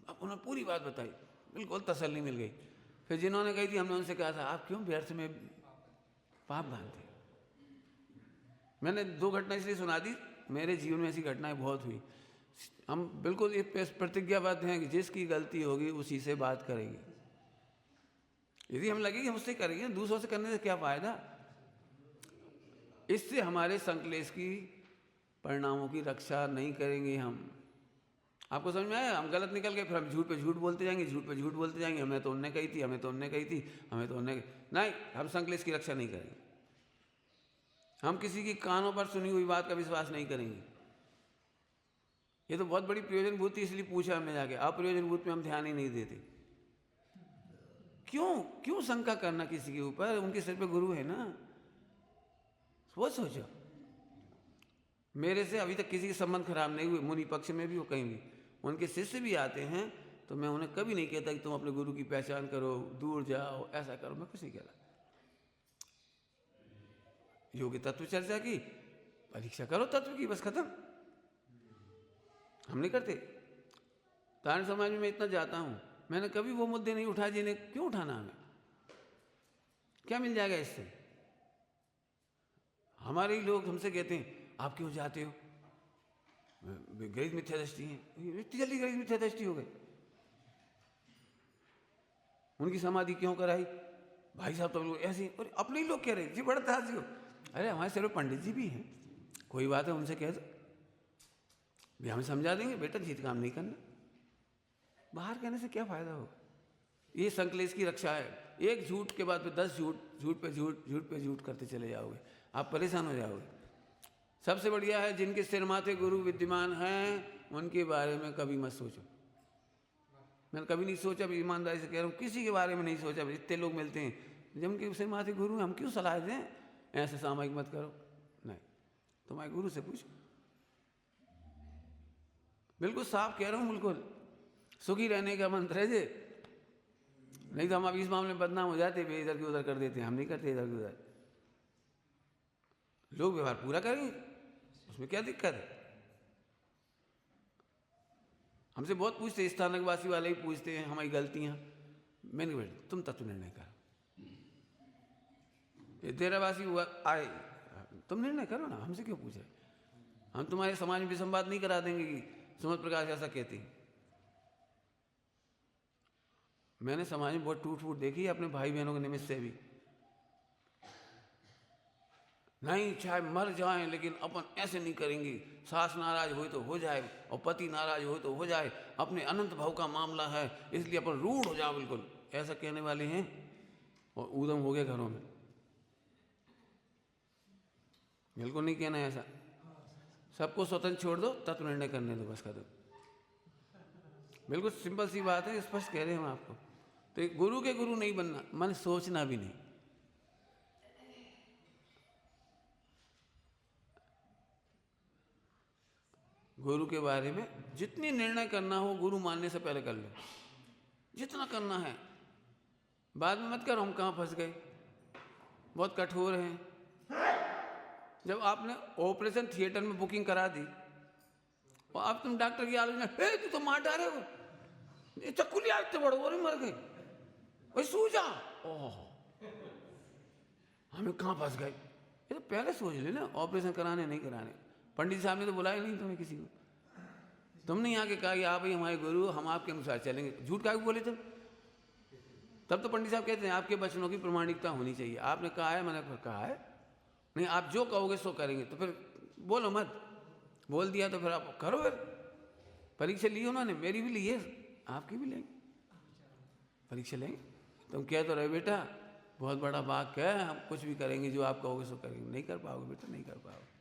A: अब उन्होंने पूरी बात बताई, बिल्कुल तसल्ली मिल गई। फिर जिन्होंने कही थी, हमने उनसे कहा था आप क्यों व्यर्थ में पाप बांधते? मैंने 2 घटना इसलिए सुना दी, मेरे जीवन में ऐसी घटनाएं बहुत हुई। हम बिल्कुल ये प्रतिज्ञाबद्ध हैं कि जिसकी गलती होगी उसी से बात करेंगे। यदि हम लगे कि हम उससे करेंगे, दूसरों से करने से क्या फायदा? इससे हमारे संकलेश की परिणामों की रक्षा नहीं करेंगे हम। आपको समझ में आया? हम गलत निकल गए, फिर हम झूठ पे झूठ बोलते जाएंगे, झूठ पे झूठ बोलते जाएंगे, हमें तो उनने कही थी, हमें तो उनने कही थी, हमें तो उनने नहीं, हम संकलेश की रक्षा नहीं करेंगे। हम किसी की कानों पर सुनी हुई बात का विश्वास नहीं करेंगे। ये तो बहुत बड़ी प्रयोजनभूत थी, इसलिए पूछा हमने जाके। अप्रयोजनभूत में हम ध्यान ही नहीं देते। क्यों शंका करना किसी के ऊपर? उनके सिर पे गुरु है ना, वो सोचो। मेरे से अभी तक किसी के संबंध खराब नहीं हुए, मुनि पक्ष में भी हो, कहीं भी। उनके शिष्य भी आते हैं तो मैं उन्हें कभी नहीं कहता कि तुम अपने गुरु की पहचान करो, दूर जाओ, ऐसा करो, मैं कुछ नहीं कहता। योग्य तत्व चर्चा की, परीक्षा करो तत्व की, बस खत्म। हम नहीं करते। तारण समाज में मैं इतना जाता हूँ, मैंने कभी वो मुद्दे नहीं उठाए जिन्हें क्यों उठाना हमें, क्या मिल जाएगा इससे। हमारे ही लोग हमसे कहते हैं आप क्यों जाते हो, गरीब मिथ्या दृष्टि है, इतनी जल्दी गरीब मिथ्या दृष्टि हो गई, उनकी समाधि क्यों कराई भाई साहब, तो लोग ऐसे, और अपने ही लोग कह रहे जी बड़ा हंसी हो। अरे हमारे सिर्फ पंडित जी भी हैं, कोई बात है उनसे कह दो, भी हमें समझा देंगे बेटा जीत काम नहीं करना, बाहर कहने से क्या फायदा होगा। ये संकलेश की रक्षा है, एक झूठ के बाद 10 झूठ, झूठ पे झूठ, झूठ पे झूठ करते चले जाओगे, आप परेशान हो जाओगे। सबसे बढ़िया है जिनके सिर माथे गुरु विद्यमान हैं उनके बारे में कभी मत सोचो। मैंने कभी नहीं सोचा, भी ईमानदारी से कह रहा हूँ, किसी के बारे में नहीं सोचा। इतने लोग मिलते हैं जब उनके सिर माथे गुरु हैं, हम क्यों सलाह दें ऐसे सामयिक मत करो, नहीं, तुम्हारे गुरु से पूछो। बिल्कुल साफ कह रहा हूँ, बिल्कुल सुखी रहने का मंत्र है जे, नहीं तो हम अभी इस मामले में बदनाम हो जाते, वे इधर की उधर कर देते हैं, हम नहीं करते इधर की उधर। लोग व्यवहार पूरा करेंगे, उसमें क्या दिक्कत है। हमसे बहुत पूछते हैं, स्थानकवासी वाले ही पूछते हैं हमारी गलतियां। मैंने कहा तुम तत्व निर्णय करो, ये डेरावासी हुआ आए, तुम निर्णय करो ना, हमसे क्यों पूछ रहे। हम तुम्हारे समाज में भी संवाद नहीं करा देंगे कि सुमत प्रकाश ऐसा कहती हैं। मैंने समाज में बहुत टूट फूट देखी है अपने भाई बहनों के निमित्त से भी, नहीं चाहे मर जाएं लेकिन अपन ऐसे नहीं करेंगे, सास नाराज हो तो हो जाए और पति नाराज हो तो हो जाए, अपने अनंत भाव का मामला है इसलिए अपन रूढ़ हो जाओ, बिल्कुल ऐसा कहने वाले हैं और ऊधम हो गए घरों में। बिल्कुल नहीं कहना ऐसा, सबको स्वतंत्र छोड़ दो, तत्व निर्णय करने दो, बस खत्म। बिल्कुल सिंपल सी बात है, स्पष्ट कह रहे हैं हम आपको। तो गुरु के गुरु नहीं बनना, मन सोचना भी नहीं। गुरु के बारे में जितनी निर्णय करना हो गुरु मानने से पहले कर लो, जितना करना है, बाद में मत करो हम कहाँ फंस गए, बहुत कठोर हैं। जब आपने ऑपरेशन थिएटर में बुकिंग करा दी और अब तुम डॉक्टर की आलोचना, हे तू तो मार डाले हो, ये चक्कू लिया इतने बड़े और मर गए, भाई सो जा, ओह हमें कहाँ फंस गए। ये तो पहले सोच लेना, ऑपरेशन कराने नहीं कराने। पंडित साहब ने तो बुलाया नहीं तुम्हें किसी को, तुमने यहाँ के कहा कि आप ही हमारे गुरु, हम आपके अनुसार चलेंगे, झूठ काहे बोले तुम। तब तो पंडित साहब कहते हैं आपके वचनों की प्रमाणिकता होनी चाहिए, आपने कहा है मैंने फिर कहा है, नहीं आप जो कहोगे सो करेंगे, तो फिर बोलो मत, बोल दिया तो फिर आप करो। फिर परीक्षा ली उन्होंने, मेरी भी ली है, आपकी भी लेंगे परीक्षा लेंगे। तुम कह तो रहे बेटा बहुत बड़ा वाक्य है, हम कुछ भी करेंगे, जो आप कहोगे सो करेंगे, नहीं कर पाओगे बेटा, नहीं कर पाओगे।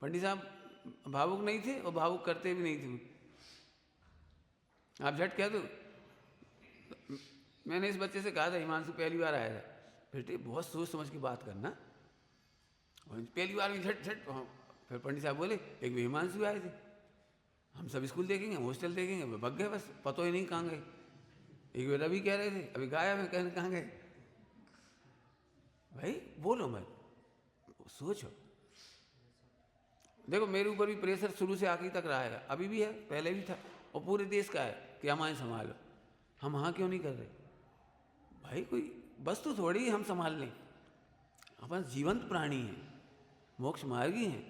A: पंडित साहब भावुक नहीं थे और भावुक करते भी नहीं थे, आप झट कह दो। मैंने इस बच्चे से कहा था, हिमांशु पहली बार आया था, बेटे बहुत सोच समझ के बात करना, और पहली बार में झट झट। फिर पंडित साहब बोले एक भी हिमांशु आए थे, हम सब स्कूल देखेंगे, हॉस्टल देखेंगे, भग गए, बस पता ही नहीं कहाँ गए। एक बेटा भी कह रहे थे अभी गायब है, कहने कहाँ गए। भाई बोलो मत, सोचो। देखो मेरे ऊपर भी प्रेशर शुरू से आखिरी तक रहा है, अभी भी है, पहले भी था, और पूरे देश का है कि हमारे संभालो। हम हाँ क्यों नहीं कर रहे भाई, कोई वस्तु थोड़ी हम संभाल लें, अपन जीवंत प्राणी हैं, मोक्ष मार्गी हैं।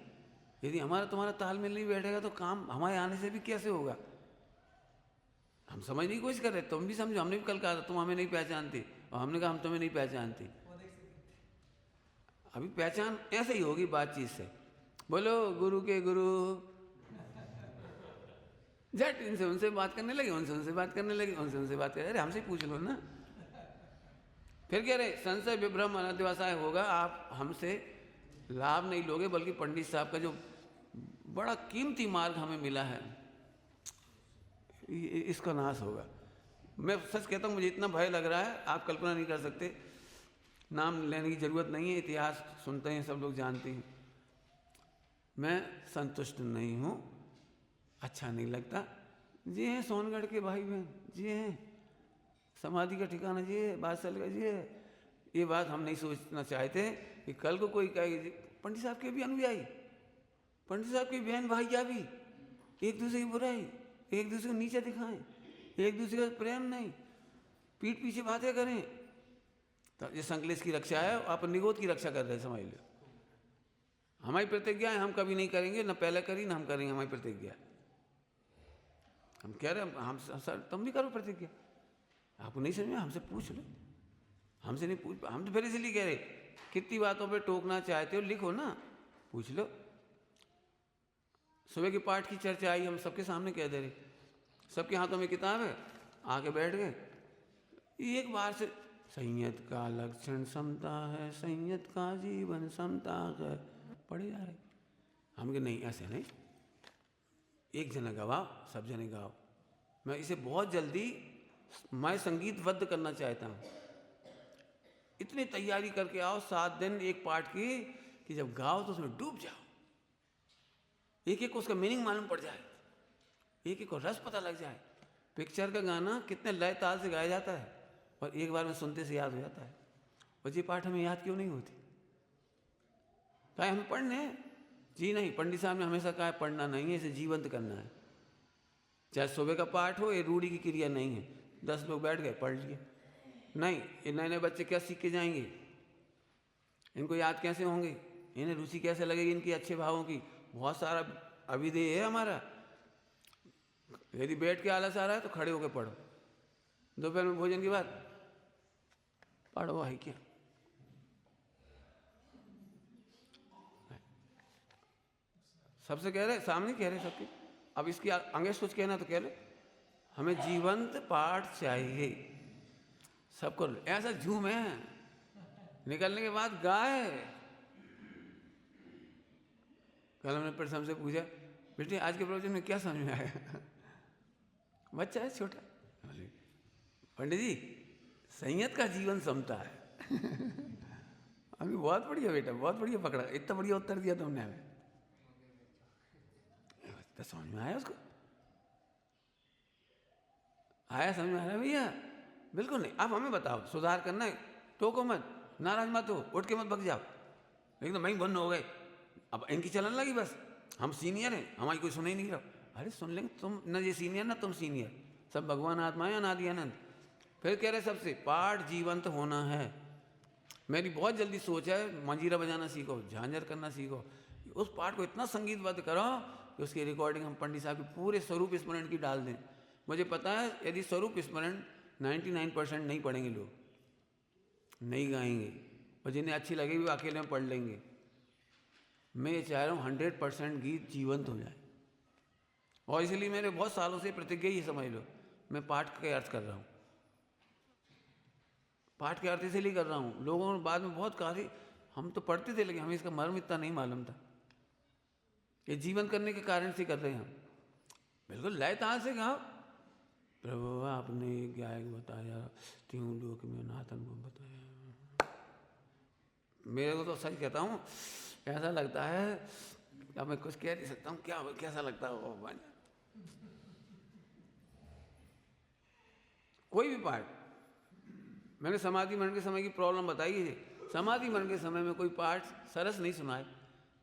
A: यदि हमारा तुम्हारा तालमेल नहीं बैठेगा तो काम हमारे आने से भी कैसे होगा। हम समझने की कोशिश कर रहे, तुम भी समझो, हमने भी कल कहा था तुम हमें नहीं पहचानते, और हमने कहा हम तुम्हें नहीं पहचानते। अभी पहचान ऐसे ही होगी बातचीत से। बोलो गुरु के गुरु, झट इनसे उनसे बात करने लगे, उनसे उनसे बात करने लगे, उनसे उनसे बात करे, अरे हमसे पूछ लो ना। फिर कह रहे संशय विभ्रम अनध्यवसाय होगा, आप हमसे लाभ नहीं लोगे, बल्कि पंडित साहब का जो बड़ा कीमती मार्ग हमें मिला है इसका नाश होगा। मैं सच कहता हूँ, मुझे इतना भय लग रहा है आप कल्पना नहीं कर सकते। नाम लेने की जरूरत नहीं है, इतिहास सुनते हैं सब लोग जानते हैं। मैं संतुष्ट नहीं हूँ, अच्छा नहीं लगता। जी हैं सोनगढ़ के भाई बहन, जी हैं समाधि का ठिकाना, जी है बादशाह का, जी है। ये बात हम नहीं सोचना चाहते कि कल को कोई कहे पंडित साहब के भी अनुयायी, पंडित साहब की बहन भाई क्या भी एक दूसरे की बुराई, एक दूसरे को नीचे दिखाएं, एक दूसरे का प्रेम नहीं, पीठ पीछे बातें करें। तो ये संकलेश की रक्षा है, आप निगोद की रक्षा कर रहे हैं, समझ लो। हमारी प्रतिज्ञा है हम कभी नहीं करेंगे, ना पहले करी ना हम करेंगे, हमारी प्रतिज्ञा। हम कह रहे हैं हम सर तुम भी करो प्रतिज्ञा। आपको नहीं समझ में, हमसे पूछ लो। हमसे नहीं पूछ, हम तो फिर इसलिए कह रहे कितनी बातों पे टोकना चाहते हो लिखो ना, पूछ लो। सुबह के पाठ की चर्चा आई, हम सबके सामने कह दे रहे, सबके हाथों में किताब है, आके बैठ गए, एक बार से संयत का लक्षण समता है, संयत का जीवन समता है, पढ़े जा रहे। हम कहे नहीं, ऐसे नहीं, एक जना गवाओ, सब जने गाओ। मैं इसे बहुत जल्दी मैं संगीतबद्ध करना चाहता हूँ। इतनी तैयारी करके आओ 7 दिन एक पाठ की, कि जब गाओ तो उसमें डूब जाओ, एक एक को उसका मीनिंग मालूम पड़ जाए, एक एक को रस पता लग जाए। पिक्चर का गाना कितने लय ताल से गाया जाता है और एक बार में सुनते से याद हो जाता है। और ये पाठ हमें याद क्यों नहीं होती? क्या हम पढ़ने जी नहीं, पंडित साहब ने हमेशा कहा है पढ़ना नहीं है, इसे जीवंत करना है। चाहे सुबह का पाठ हो, ये रूढ़ी की क्रिया नहीं है, 10 लोग बैठ गए पढ़ लिए, नहीं। ये नए नए बच्चे क्या सीख के जाएंगे? इनको याद कैसे होंगे? इन्हें रुचि कैसे लगेगी इनकी अच्छे भावों की? बहुत सारा अभिधेय है हमारा। यदि बैठ के आलस आ रहा है तो खड़े होकर पढ़ो, दोपहर में भोजन के बाद पढ़ो, है क्या? सबसे कह रहे, सामने कह रहे सबके। अब इसकी आगे सोच कहना तो कह रहे हमें जीवंत पाठ चाहिए सबको। ऐसा झूम है, निकलने के बाद गाए। कल हमने प्रथम से पूछा, बेटे आज के प्रवचन में क्या समझ में आया? बच्चा है छोटा, पंडित जी संयत का जीवन समता है। अभी बहुत बढ़िया बेटा, बहुत बढ़िया पकड़ा, इतना बढ़िया उत्तर दिया तुमने हमें। तो समझ में आया उसको? आया समझ में आ रहा है भैया? बिल्कुल नहीं। अब हमें बताओ, सुधार करना है, टोको मत, नाराज मत हो, उठ के मत भग जाओ। लेकिन तो वहीं बंद हो गए, अब इनकी चलन लगी, बस हम सीनियर हैं, हमारी कोई सुने ही नहीं रहा। अरे सुन लेंगे, तुम न ये सीनियर ना तुम सीनियर, सब भगवान आत्मा है, अनादि अनंत। फिर कह रहे सबसे पाठ जीवंत होना है। मेरी बहुत जल्दी सोच है, मंजीरा बजाना सीखो, झांझर करना सीखो, उस पाठ को इतना संगीतबद्ध करो कि उसकी रिकॉर्डिंग हम पंडित साहब के पूरे स्वरूप स्मरण की डाल दें। मुझे पता है यदि स्वरूप स्मरण 99% नहीं पढ़ेंगे लोग, नहीं गाएंगे, और जिन्हें अच्छी लगेगी वो अकेले में पढ़ लेंगे। मैं ये चाह रहा हूँ 100% गीत जीवंत हो जाए, और इसलिए मैंने बहुत सालों से प्रतिज्ञा ही समझ लो, मैं पाठ के अर्थ कर रहा हूँ। पाठ के अर्थ इसलिए कर रहा हूँ, लोगों ने बाद में बहुत कहा कि हम तो पढ़ते थे लेकिन हमें इसका मर्म इतना नहीं मालूम था। ये जीवन करने के कारण से कर रहे हैं हम। बिल्कुल लय ताल से गाओ। प्रभु आपने गायक बताया, त्यों लोक में नाथन को बताया। मेरे को तो सच कहता हूँ, ऐसा लगता है, अब मैं कुछ कह नहीं सकता हूँ, क्या कैसा लगता है भगवान। कोई भी पाठ, मैंने समाधि मरण के समय की प्रॉब्लम बताई है। समाधि मरण के समय में कोई पाठ सरस नहीं सुनाए,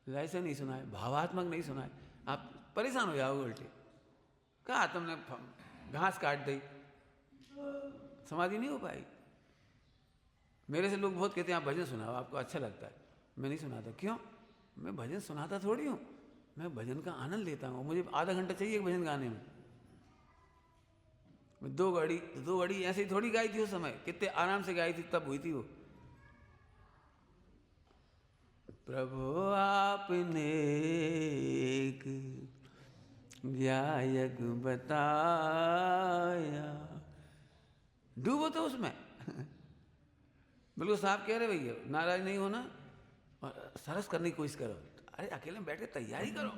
A: लय से नहीं सुनाए, भावात्मक नहीं सुनाए, आप परेशान हो जाओगे उल्टे। कहा तुमने घास काट दी, समाधि नहीं हो पाई। मेरे से लोग बहुत कहते हैं आप भजन सुनाओ, आपको अच्छा लगता है। मैं नहीं सुनाता। क्यों? मैं भजन सुनाता थोड़ी हूँ, मैं भजन का आनंद लेता हूँ। मुझे आधा घंटा चाहिए एक भजन गाने में। मैं 2 घड़ी ऐसे ही थोड़ी गाई थी उस समय, कितने आराम से गाई थी, तब हुई थी वो। प्रभु आपने एक गायक बताया, डूबो तो उसमें। बिल्कुल साहब कह रहे भैया, नाराज नहीं होना और सरस करने की कोशिश करो। अरे अकेले में बैठ के तैयारी करो,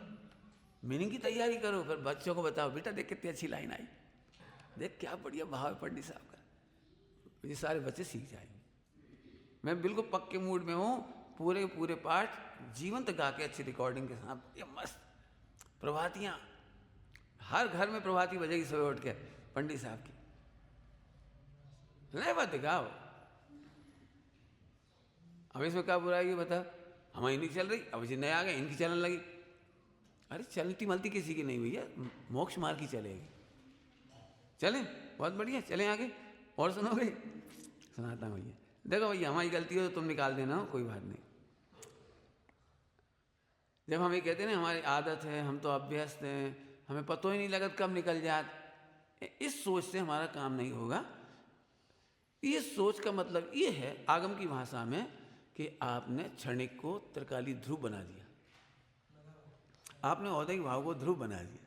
A: मीनिंग की तैयारी करो, फिर बच्चों को बताओ, बेटा देख कितनी अच्छी लाइन आई, देख क्या बढ़िया भाव है पंडित साहब का, ये सारे बच्चे सीख जाएंगे। मैं बिल्कुल पक्के मूड में हूँ, पूरे पाठ जीवंत गा के अच्छी रिकॉर्डिंग के साथ। ये मस्त प्रभातियाँ, हर घर में प्रभाती बजेगी सुबह उठ के पंडित साहब की। नहीं बात गाओ। अब इसमें क्या बुराई है बता? हमारी नहीं चल रही, अब इसे नए आ गए, इनकी चलन लगी। अरे चलती मलती किसी की नहीं भैया, मोक्ष मार्ग की चलेगी। चलें, बहुत बढ़िया, चलें आगे। और सुनोगे? सुनाता हूँ भैया। देखो भैया, हमारी गलती हो तो तुम निकाल देना, कोई बात नहीं। जब हम ये कहते हैं ना हमारी आदत है, हम तो अभ्यस्त हैं, हमें पता ही नहीं लगता कब निकल जात, इस सोच से हमारा काम नहीं होगा। ये सोच का मतलब ये है आगम की भाषा में कि आपने क्षणिक को त्रिकाली ध्रुव बना दिया, आपने औदैहिक भाव को ध्रुव बना दिया,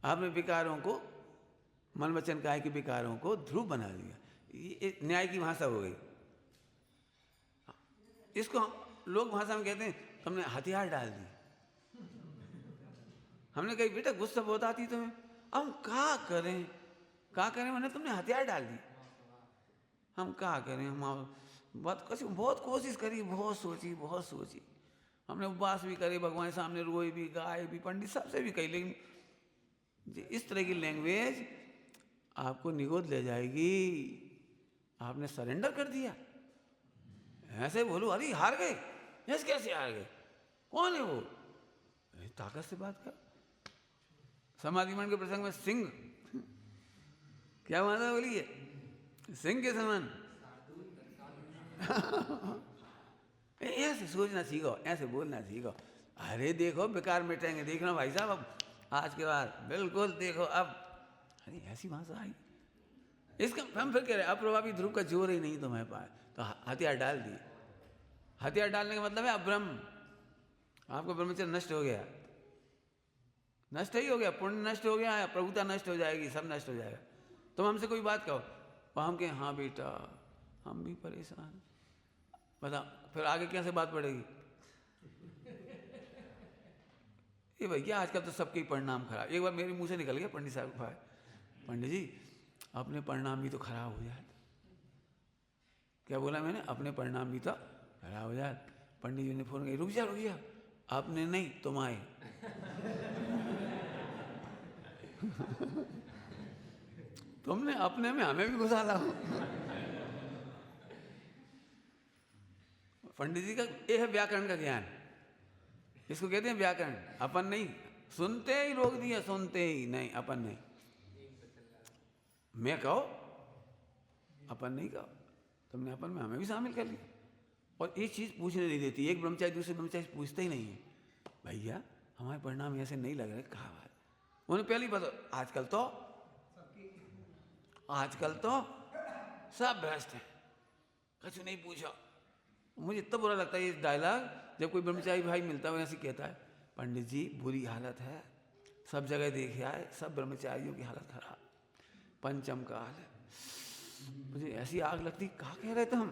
A: आपने विकारों को, मन वचन काया के विकारों को ध्रुव बना दिया। ये न्याय की भाषा हो गई। इसको लोग भाषा में कहते हैं तुमने हथियार डाल दी। हमने कही बेटा गुस्सा बहुत आती तुम्हें, अब हम क्या करें, क्या करें, मैंने तुमने हथियार डाल दी, हम क्या करें। हम बहुत कोशिश करी, बहुत सोची, हमने उपवास भी करे, भगवान सामने रोए भी, गाए भी, पंडित सबसे भी कही, लेकिन इस तरह की लैंग्वेज आपको निगोद ले जाएगी। आपने सरेंडर कर दिया, ऐसे बोलो अरे हार गए, ऐसे कैसे हार गए, कौन है वो, ताकत से बात कर। समाधिमन के प्रसंग में सिंह क्या माता बोली है, सिंह के समान। ऐसे सोचना सीखो, ऐसे बोलना सीखो। अरे देखो बेकार मिटेंगे, देखना भाई साहब अब आज के बाद बिल्कुल देखो अब। अरे ऐसी भाषा आई, इसका हम फिर कह रहे अप्रभावी ध्रुव का जोर ही नहीं तुम्हारे पास, तो हथियार डाल दिए। हथियार डालने का मतलब है अब ब्रह्म, आपको ब्रह्मचर्य नष्ट हो गया, नष्ट ही हो गया, पुण्य नष्ट हो गया, प्रभुता नष्ट हो जाएगी, सब नष्ट हो जाएगा। तुम हमसे कोई बात कहो और हम कहें हाँ बेटा हम भी परेशान, बता फिर आगे कैसे बात पड़ेगी। ये भैया आजकल तो सबके ही परिणाम खराब। एक बार मेरे मुंह से निकल गया पंडित साहब भाई, पंडित जी अपने परिणाम भी तो खराब हो जाए। क्या बोला मैंने, अपने परिणाम भी तो खराब हो जाए। पंडित जी ने फोन किया, रुक जा आपने नहीं तुम आए। तुमने अपने में हमें भी घुसा ला। पंडित जी का ये है व्याकरण का ज्ञान, इसको कहते हैं व्याकरण। अपन नहीं, सुनते ही रोक दिया, सुनते ही नहीं, अपन नहीं। मैं कहो अपन नहीं कहो, तुमने अपन में हमें भी शामिल कर लिया। और एक चीज पूछने नहीं देती, एक ब्रह्मचारी दूसरे ब्रह्मचारी पूछते ही नहीं है, भैया हमारे परिणाम ऐसे नहीं लग रहे, कहा बात। उन्हें पहले ही पता, आजकल तो सब भ्रष्ट है, कुछ नहीं पूछा। मुझे इतना बुरा लगता है ये डायलॉग, जब कोई ब्रह्मचारी भाई मिलता है ऐसे कहता है, पंडित जी बुरी हालत है, सब जगह देखे आए, सब ब्रह्मचारियों की हालत खराब, पंचम काल है। मुझे ऐसी आग लगती, कहाँ कह रहे थे हम,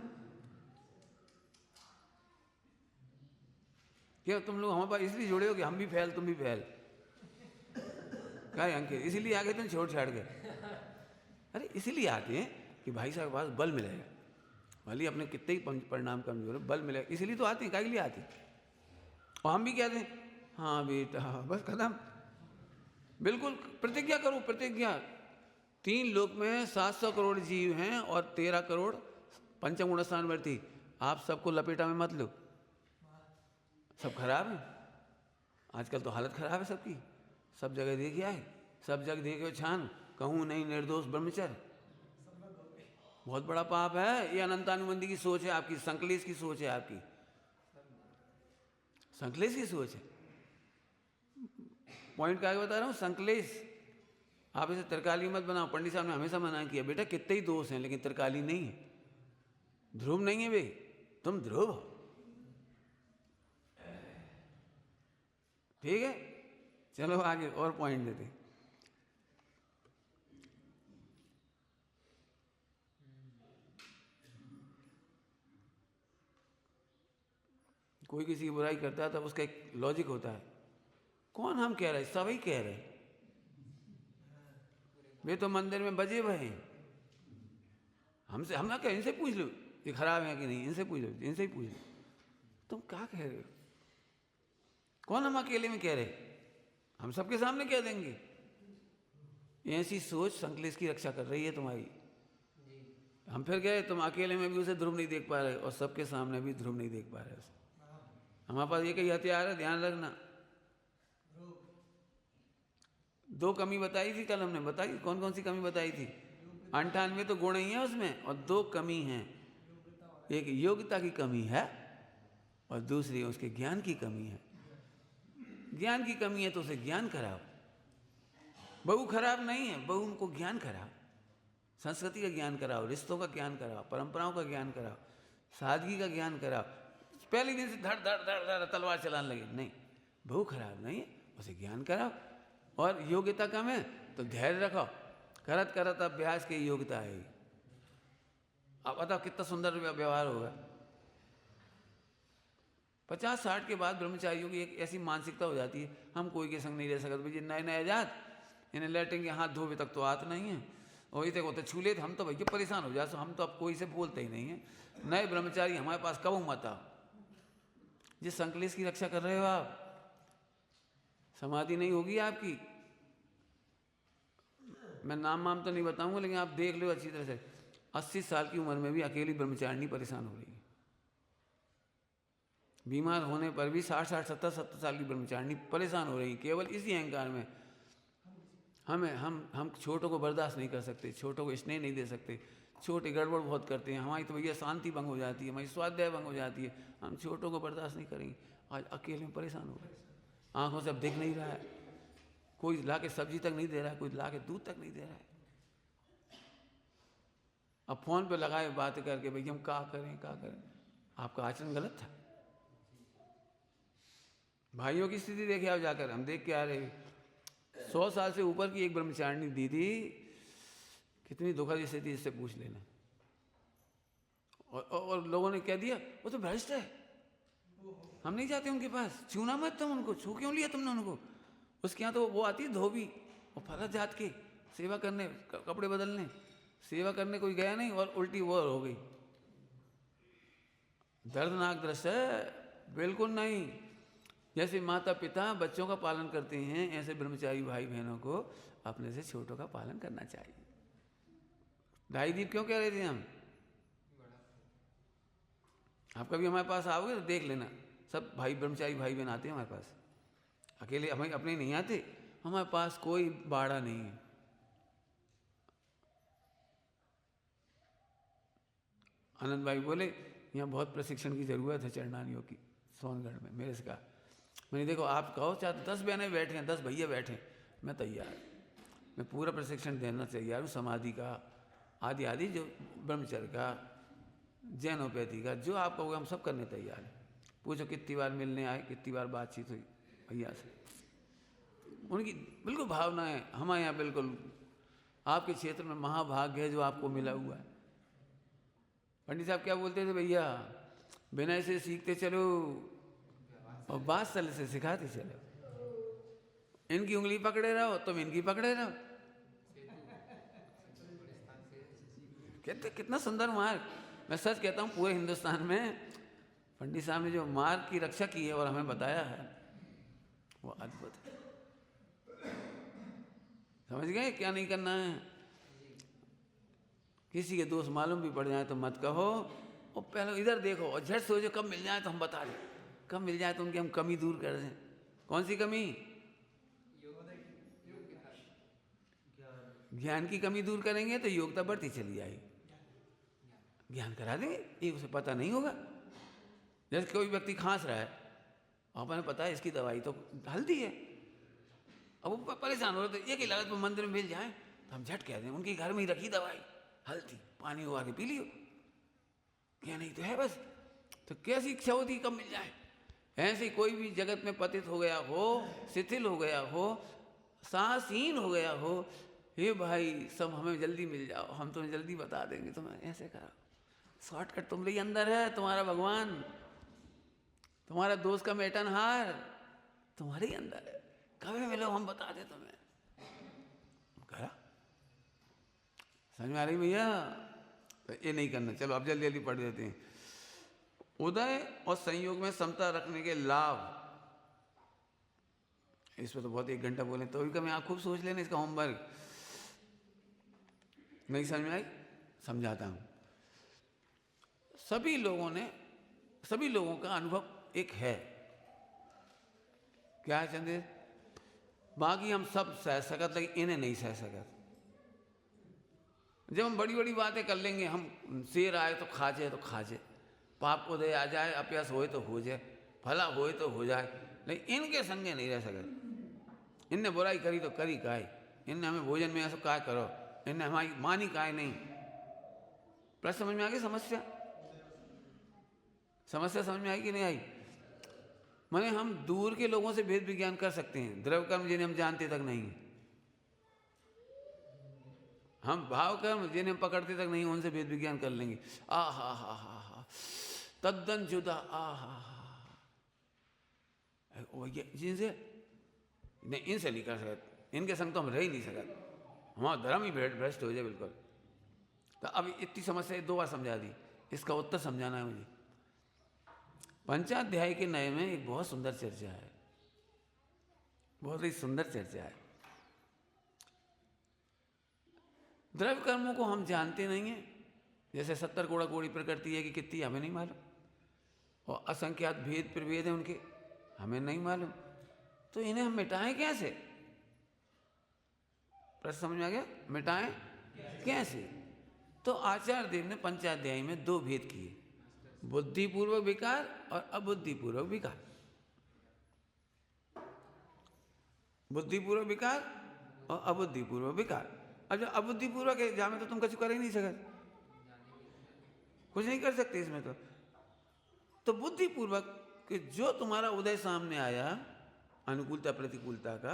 A: क्या तुम लोग हमारे पास इसलिए जुड़े हो कि हम भी फैल तुम भी फैल, क्या है अंकित, इसीलिए आगे तुम छोड़ छाड़ गए। अरे इसीलिए आते हैं कि भाई साहब के पास बल मिलेगा, भले अपने कितने ही परिणाम कमजोर है, बल मिलेगा, इसीलिए तो आते हैं, काहे के लिए आते हैं। और हम भी कहते हैं हाँ बेटा बस खत्म। बिल्कुल प्रतिज्ञा करो, प्रतिज्ञा। 3 लोक में 700 करोड़ जीव हैं और 13 करोड़ पंचम गुण स्थानवर्ती, आप सबको लपेटा में मत लो, सब खराब है। आजकल तो हालत खराब है सबकी, सब जगह देखिए आए, सब जगह देखे छान, कहूँ नहीं निर्दोष ब्रह्मचर्य, बहुत बड़ा पाप है। ये अनंतानुबंधी की सोच है आपकी, संकलेश की सोच है आपकी, संकलेश की सोच है। पॉइंट क्या बता रहा हूँ, संकलेश। आप इसे त्रिकाली मत बनाओ। पंडित साहब ने हमेशा मना किया, बेटा कितने ही दोष हैं लेकिन त्रिकाली नहीं है, ध्रुव नहीं है वे, तुम ध्रुव हो, ठीक है। चलो आगे और पॉइंट देते। कोई किसी की बुराई करता है तब उसका एक लॉजिक होता है, कौन हम कह रहे, सभी कह रहे, वे तो मंदिर में बजे हुए हैं, हमसे हम ना कह, इनसे पूछ लो ये खराब है कि नहीं, इनसे पूछ लो, इनसे ही पूछ लो, तुम क्या कह रहे हो, कौन हम अकेले में कह रहे, हम सबके सामने कह देंगे। ऐसी सोच संकलेश की रक्षा कर रही है तुम्हारी। हम फिर गए, तुम अकेले में भी उसे ध्रुव नहीं देख पा रहे और सबके सामने भी ध्रुव नहीं देख पा रहे उसे। हमारे पास ये कई हथियार है, ध्यान रखना। 2 कमी बताई थी कल हमने, बताई कौन कौन सी कमी बताई थी? 98 तो गुण ही है उसमें और 2 कमी हैं। एक योग्यता की कमी है और दूसरी उसके ज्ञान की कमी है। ज्ञान की कमी है तो उसे ज्ञान कराओ। बहू खराब नहीं है, बहू उनको ज्ञान कराओ, संस्कृति का ज्ञान कराओ, रिश्तों का ज्ञान कराओ, परंपराओं का ज्ञान कराओ, सादगी का ज्ञान कराओ। पहले दिन से धड़ धड़ धड़ धड़ तलवार चलाने लगे, नहीं, बहू खराब नहीं है, उसे ज्ञान कराओ। और योग्यता कम है तो धैर्य रखो, करत करत अभ्यास की योग्यता आएगी। अब बताओ कितना सुंदर व्यवहार होगा। 50-60 के बाद ब्रह्मचारियों की एक ऐसी मानसिकता हो जाती है, हम कोई के संग नहीं रह सकते। भैया नए नए आजाद, इन्हें लेटेंगे हाथ धोबे तक तो आत नहीं है, और इतने को तो छू लेते, हम तो भैया परेशान हो जाए, तो हम तो अब कोई से बोलते ही नहीं है। नए ब्रह्मचारी हमारे पास कब मत आओ। जिस संकलेश की रक्षा कर रहे हो आप, समाधि नहीं होगी आपकी। मैं नाम वाम तो नहीं बताऊंगा, लेकिन आप देख लो अच्छी तरह से, 80 साल की उम्र में भी अकेली ब्रह्मचारिणी परेशान हो रही है। बीमार होने पर भी 60-60, 70-70 साल की ब्रह्मचारिणी परेशान हो रही है, केवल इसी अहंकार में। हम छोटों को बर्दाश्त नहीं कर सकते, छोटों को स्नेह नहीं दे सकते, छोटे गड़बड़ बहुत करते हैं, हमारी तो भैया शांति भंग हो जाती है, हमारी स्वाध्याय भंग हो जाती है, हम छोटों को बर्दाश्त नहीं करेंगे। आज अकेले में परेशान हो गए, आंखों से अब दिख नहीं रहा है, कोई ला के सब्जी तक नहीं दे रहा है, कोई ला के दूध तक नहीं दे रहा है। अब फोन पे लगाए बात करके, भैया हम क्या करें। आपका आचरण गलत था। भाइयों की स्थिति देखे आप जाकर, हम देख के आ रहे 100 साल से ऊपर की एक ब्रह्मचारिणी दीदी, कितनी दुखद स्थिति, इससे पूछ लेना। और लोगों ने कह दिया वो तो भ्रष्ट है, हम नहीं जाते उनके पास, छूना मत तुम उनको, छू क्यों लिया तुमने उनको? उसके यहाँ तो वो आती है धोबी और फरज जात के सेवा करने, कपड़े बदलने, सेवा करने कोई गया नहीं और उल्टी वो हो गई। दर्दनाक दृश्य है, बिल्कुल नहीं। जैसे माता पिता बच्चों का पालन करते हैं, ऐसे ब्रह्मचारी भाई बहनों को अपने से छोटों का पालन करना चाहिए। ढाई दीप क्यों कह रहे थे हम? आप कभी हमारे पास आओगे तो देख लेना, सब भाई ब्रह्मचारी भाई बहन आते हैं हमारे पास, अकेले हमें अपने नहीं आते। हमारे पास कोई बाड़ा नहीं है। आनंद भाई बोले यहाँ बहुत प्रशिक्षण की जरूरत है चरणानियों की, सोनगढ़ में। मेरे से कहा, मैंने देखो आप कहो चाहे 10 बहनें बैठे हैं, 10 भैया बैठे, मैं तैयार, मैं पूरा प्रशिक्षण देना तैयार हूँ। समाधि का आदि आदि, जो ब्रह्मचर्य का, जैनोपैथी का, जो आप कहोगे हम सब करने तैयार हैं। पूछो कितनी बार मिलने आए, कितनी बार बातचीत हुई भैया से। उनकी बिल्कुल भावना है हमारे यहाँ, बिल्कुल आपके क्षेत्र में महाभाग्य है जो आपको मिला हुआ है। पंडित साहब क्या बोलते थे, भैया बिना ऐसे सीखते चलो और बात सल से सिखाते चलो, इनकी उंगली पकड़े रहो तुम इनकी पकड़े रहो। कितना सुंदर मार्ग। मैं सच कहता हूँ, पूरे हिंदुस्तान में पंडित साहब ने जो मार्ग की रक्षा की है और हमें बताया है, वो अद्भुत है। समझ गए क्या नहीं करना है? किसी के दोस्त मालूम भी पड़ जाए तो मत कहो, और पहले इधर देखो और झट सोचो कब मिल जाए तो हम बता दें, कब मिल जाए तो उनकी हम कमी दूर कर दें। कौन सी कमी? ज्ञान की कमी दूर करेंगे तो योग्यता बढ़ती चली जाएगी। ज्ञान करा देंगे, ये उसे पता नहीं होगा। जैसे कोई व्यक्ति खांस रहा है, आपने पता है इसकी दवाई तो हल्दी है, अब वो परेशान हो रहे तो एक ही लागत में मंदिर में मिल जाए तो हम झट कह दें उनके घर में ही रखी दवाई हल्दी, पानी उगा के पी लियो, क्या नहीं तो है बस। तो कैसी इच्छा होती कब मिल जाए? ऐसे कोई भी जगत में पतित हो गया हो, शिथिल हो गया हो, साहसहीन हो गया हो, हे भाई सब हमें जल्दी मिल जाओ, हम तुम्हें जल्दी बता देंगे, तुम्हें ऐसे करो, शॉर्टकट तुम्हारे ही अंदर है, तुम्हारा भगवान, तुम्हारा दोस्त का मेटनहार तुम्हारे ही अंदर है, कभी मिलो हम बता दे तुम्हें। करा समझ में आ रही भैया? तो ये नहीं करना। चलो अब जल्दी जल्दी पढ़ देते हैं। उदय और संयोग में समता रखने के लाभ, इस पर तो बहुत 1 घंटा बोले, तो भी कभी आप खूब सोच लेना, इसका होमवर्क नहीं समझ में आई, समझाता हूं। सभी लोगों का अनुभव एक है, क्या है चंदेर? बाकी हम सब सह सकत, लेकिन इन्हें नहीं सह सकत। जब हम बड़ी बड़ी बातें कर लेंगे, हम शेर आए तो खा जाए तो खा जाए, पाप उदय आ जाए, अपयस होए तो हो जाए, भला होए तो हो जाए, लेकिन इनके संगे नहीं रह सकते। इनने बुराई करी तो करी काहे, इनने हमें भोजन में ऐसा काय करो, इनने हमारी मानी काय नहीं। प्रश्न समझ में आ गई? समस्या समझ में आई कि नहीं आई? माने हम दूर के लोगों से भेद विज्ञान कर सकते हैं, द्रव्य कर्म जिन्हें हम जानते तक नहीं, हम भाव कर्म जिन्हें हम पकड़ते तक नहीं, उनसे भेद विज्ञान कर लेंगे। आ हा तद्दन जुदा, आ हा जिनसे नहीं, इनसे नहीं कर सकते, इनके संग तो हम रह ही नहीं सकते, हमारा धर्म ही भ्रष्ट हो जाए बिल्कुल। तो अब इतनी समस्या 2 बार समझा दी, इसका उत्तर समझाना है मुझे। पंचाध्याय के नए में एक बहुत सुंदर चर्चा है, बहुत ही सुंदर चर्चा है। द्रव्य कर्मों को हम जानते नहीं हैं, जैसे 70 कोड़ा कोड़ी प्रकृति है कि कितनी हमें नहीं मालूम, और असंख्यात भेद प्रभेद हैं उनके, हमें नहीं मालूम, तो इन्हें हम मिटाएं कैसे? प्रश्न समझ में आ गया? मिटाएं कैसे? तो आचार्य देव ने पंचाध्याय में 2 भेद किए, बुद्धिपूर्वक विकार और अबुद्धिपूर्वक विकार। बुद्धिपूर्वक विकार और अबुद्धिपूर्वक विकार। अब जब अबुद्धिपूर्वक है, जहाँ में तो तुम कुछ कर ही नहीं सकते, कुछ नहीं कर सकते इसमें तो बुद्धिपूर्वक कि जो तुम्हारा उदय सामने आया अनुकूलता प्रतिकूलता का,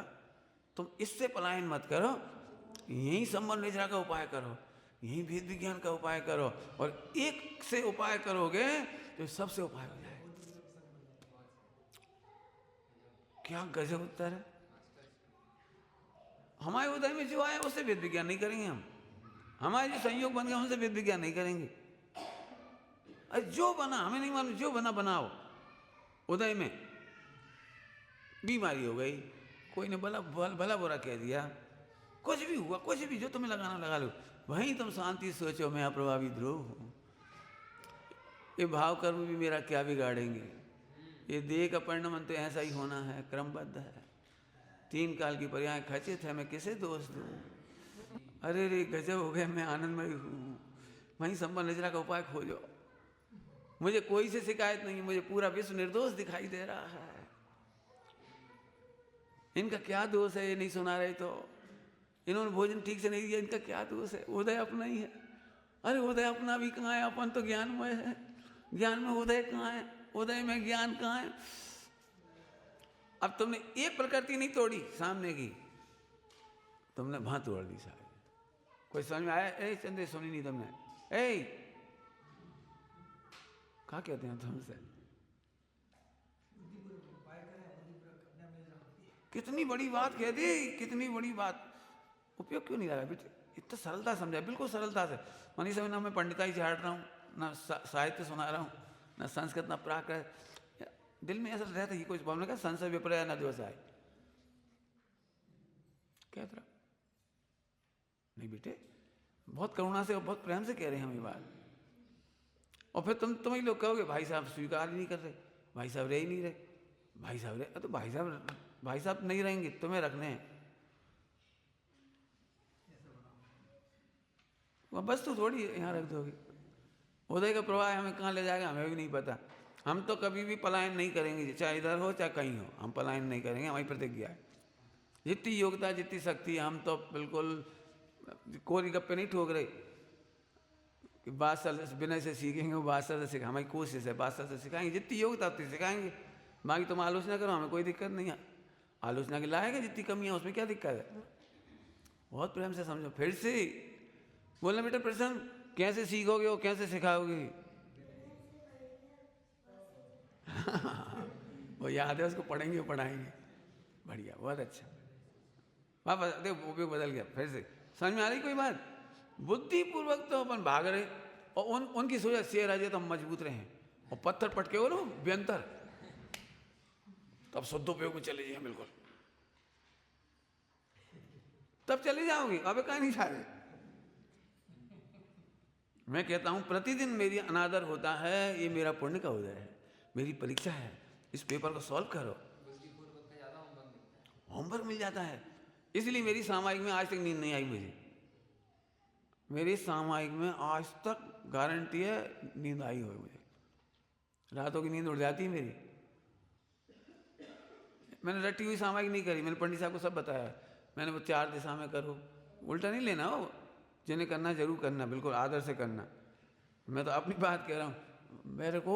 A: तुम इससे पलायन मत करो, यही संबंध निद्रा का उपाय करो, यही भेद विज्ञान का उपाय करो, और एक से उपाय करोगे तो सबसे उपाय हो जाए। क्या गजब उत्तर है! हमारे उदय में जो आया उससे भेद विज्ञान नहीं करेंगे हम, हमारे जो संयोग बन गया उनसे भेद विज्ञान नहीं करेंगे। अरे जो बना हमें नहीं मालूम, जो बना बनाओ। उदय में बीमारी हो गई, कोई ने भला बुरा कह दिया, कुछ भी हुआ, कुछ भी जो तुम्हें लगाना लगा लो, वहीं तुम शांति सोचो मैं अप्रभावी ध्रुव हूँ। ये भाव कर्म भी मेरा क्या बिगाड़ेंगे, ये देह का परिणाम तो ऐसा ही होना है, क्रमबद्ध है, 3 काल की पर्याय खचित है, मैं किसे दोष दूँ। अरे रे गजब हो गया, मैं आनंदमय हूँ, वहीं संबंध निद्रा का उपाय खोजो। मुझे कोई से शिकायत नहीं, मुझे पूरा विश्व निर्दोष दिखाई दे रहा है। इनका क्या दोष है, ये नहीं सुना रहे तो, इन्होंने भोजन ठीक से नहीं दिया, इनका क्या दोष है? उदय अपना ही है। अरे उदय अपना भी कहाँ है, अपन तो ज्ञानमय है, ज्ञान में उदय कहाँ है, उदय में ज्ञान कहाँ है? अब तुमने एक प्रकृति नहीं तोड़ी सामने की, तुमने वहां तोड़ दी सारी। कोई समझ में आया? ए चंद्र सुनी नहीं तुमने? ए क्या कहते हैं तुमसे? कितनी बड़ी बात कह दी, कितनी बड़ी बात, उपयोग क्यों नहीं लगा बेटे? इतना सरलता समझा, बिल्कुल सरलता से। मनी समय ना मैं पंडिताई झाड़ रहा हूँ, ना साहित्य सुना रहा हूँ, ना संस्कृत ना प्राकृत, दिल में ऐसा रहता है कुछ बोलने का, संशय विपर्य न दिवस आए, क्या तरह नहीं बेटे, बहुत करुणा से और बहुत प्रेम से कह रहे हैं हम ये बात। और फिर तुम ही लोग कहोगे भाई साहब स्वीकार ही नहीं कर रहे, भाई साहब रह ही नहीं रहे, भाई साहब रहे, तो भाई साहब नहीं रहेंगे, तुम्हें रखने हैं। बस तो थोड़ी यहाँ रख दोगे। उदय का प्रवाह हमें कहाँ ले जाएगा हमें भी नहीं पता। हम तो कभी भी पलायन नहीं करेंगे, चाहे इधर हो चाहे कहीं हो, हम पलायन नहीं करेंगे, हमारी प्रतिज्ञा है। जितनी योग्यता जितनी शक्ति, हम तो बिल्कुल कोरी गप्पे नहीं ठोक रहे कि बादशाह विनय से सीखेंगे, वो बादशाह से सीखें, हमारी कोशिश है बादशाह से सिखाएंगे, जितनी योग्यता उतनी सिखाएंगे। बाकी तुम आलोचना करो, हमें कोई दिक्कत नहीं है, आलोचना के लायक है, जितनी कमियाँ उसमें क्या दिक्कत है। बहुत प्रेम से समझो। फिर से बोलना बेटा प्रसन्न, कैसे सीखोगे और कैसे सिखाओगे? वो याद है, उसको पढ़ेंगे पढ़ाएंगे, बढ़िया, बहुत अच्छा। वापस देखो उपयोग बदल गया, फिर से समझ में आ रही कोई बात? बुद्धिपूर्वक तो अपन भाग रहे, और उनकी सोचा शेर आ जाए तो हम मजबूत रहे, और पत्थर पटके हो लो व्यंतर, तब शुद्ध उपयोग में चले जाए बिल्कुल, तब चले जाओगे। अब कहीं नहीं जा रहे। मैं कहता हूं प्रतिदिन मेरी अनादर होता है, ये मेरा पुण्य का उदय है, मेरी परीक्षा है, इस पेपर को सॉल्व करो। होमवर्क मिल जाता है। इसलिए मेरी सामायिक में आज तक नींद नहीं आई मुझे। मेरी सामायिक में आज तक गारंटी है नींद आई हो मुझे। रातों की नींद उड़ जाती है मेरी। मैंने रटी हुई सामायिक नहीं करी, मैंने पंडित साहब को सब बताया। मैंने वो 4 दिशा में करो, उल्टा नहीं लेना हो, जिन्हें करना जरूर करना, बिल्कुल आदर से करना। मैं तो अपनी बात कह रहा हूँ, मेरे को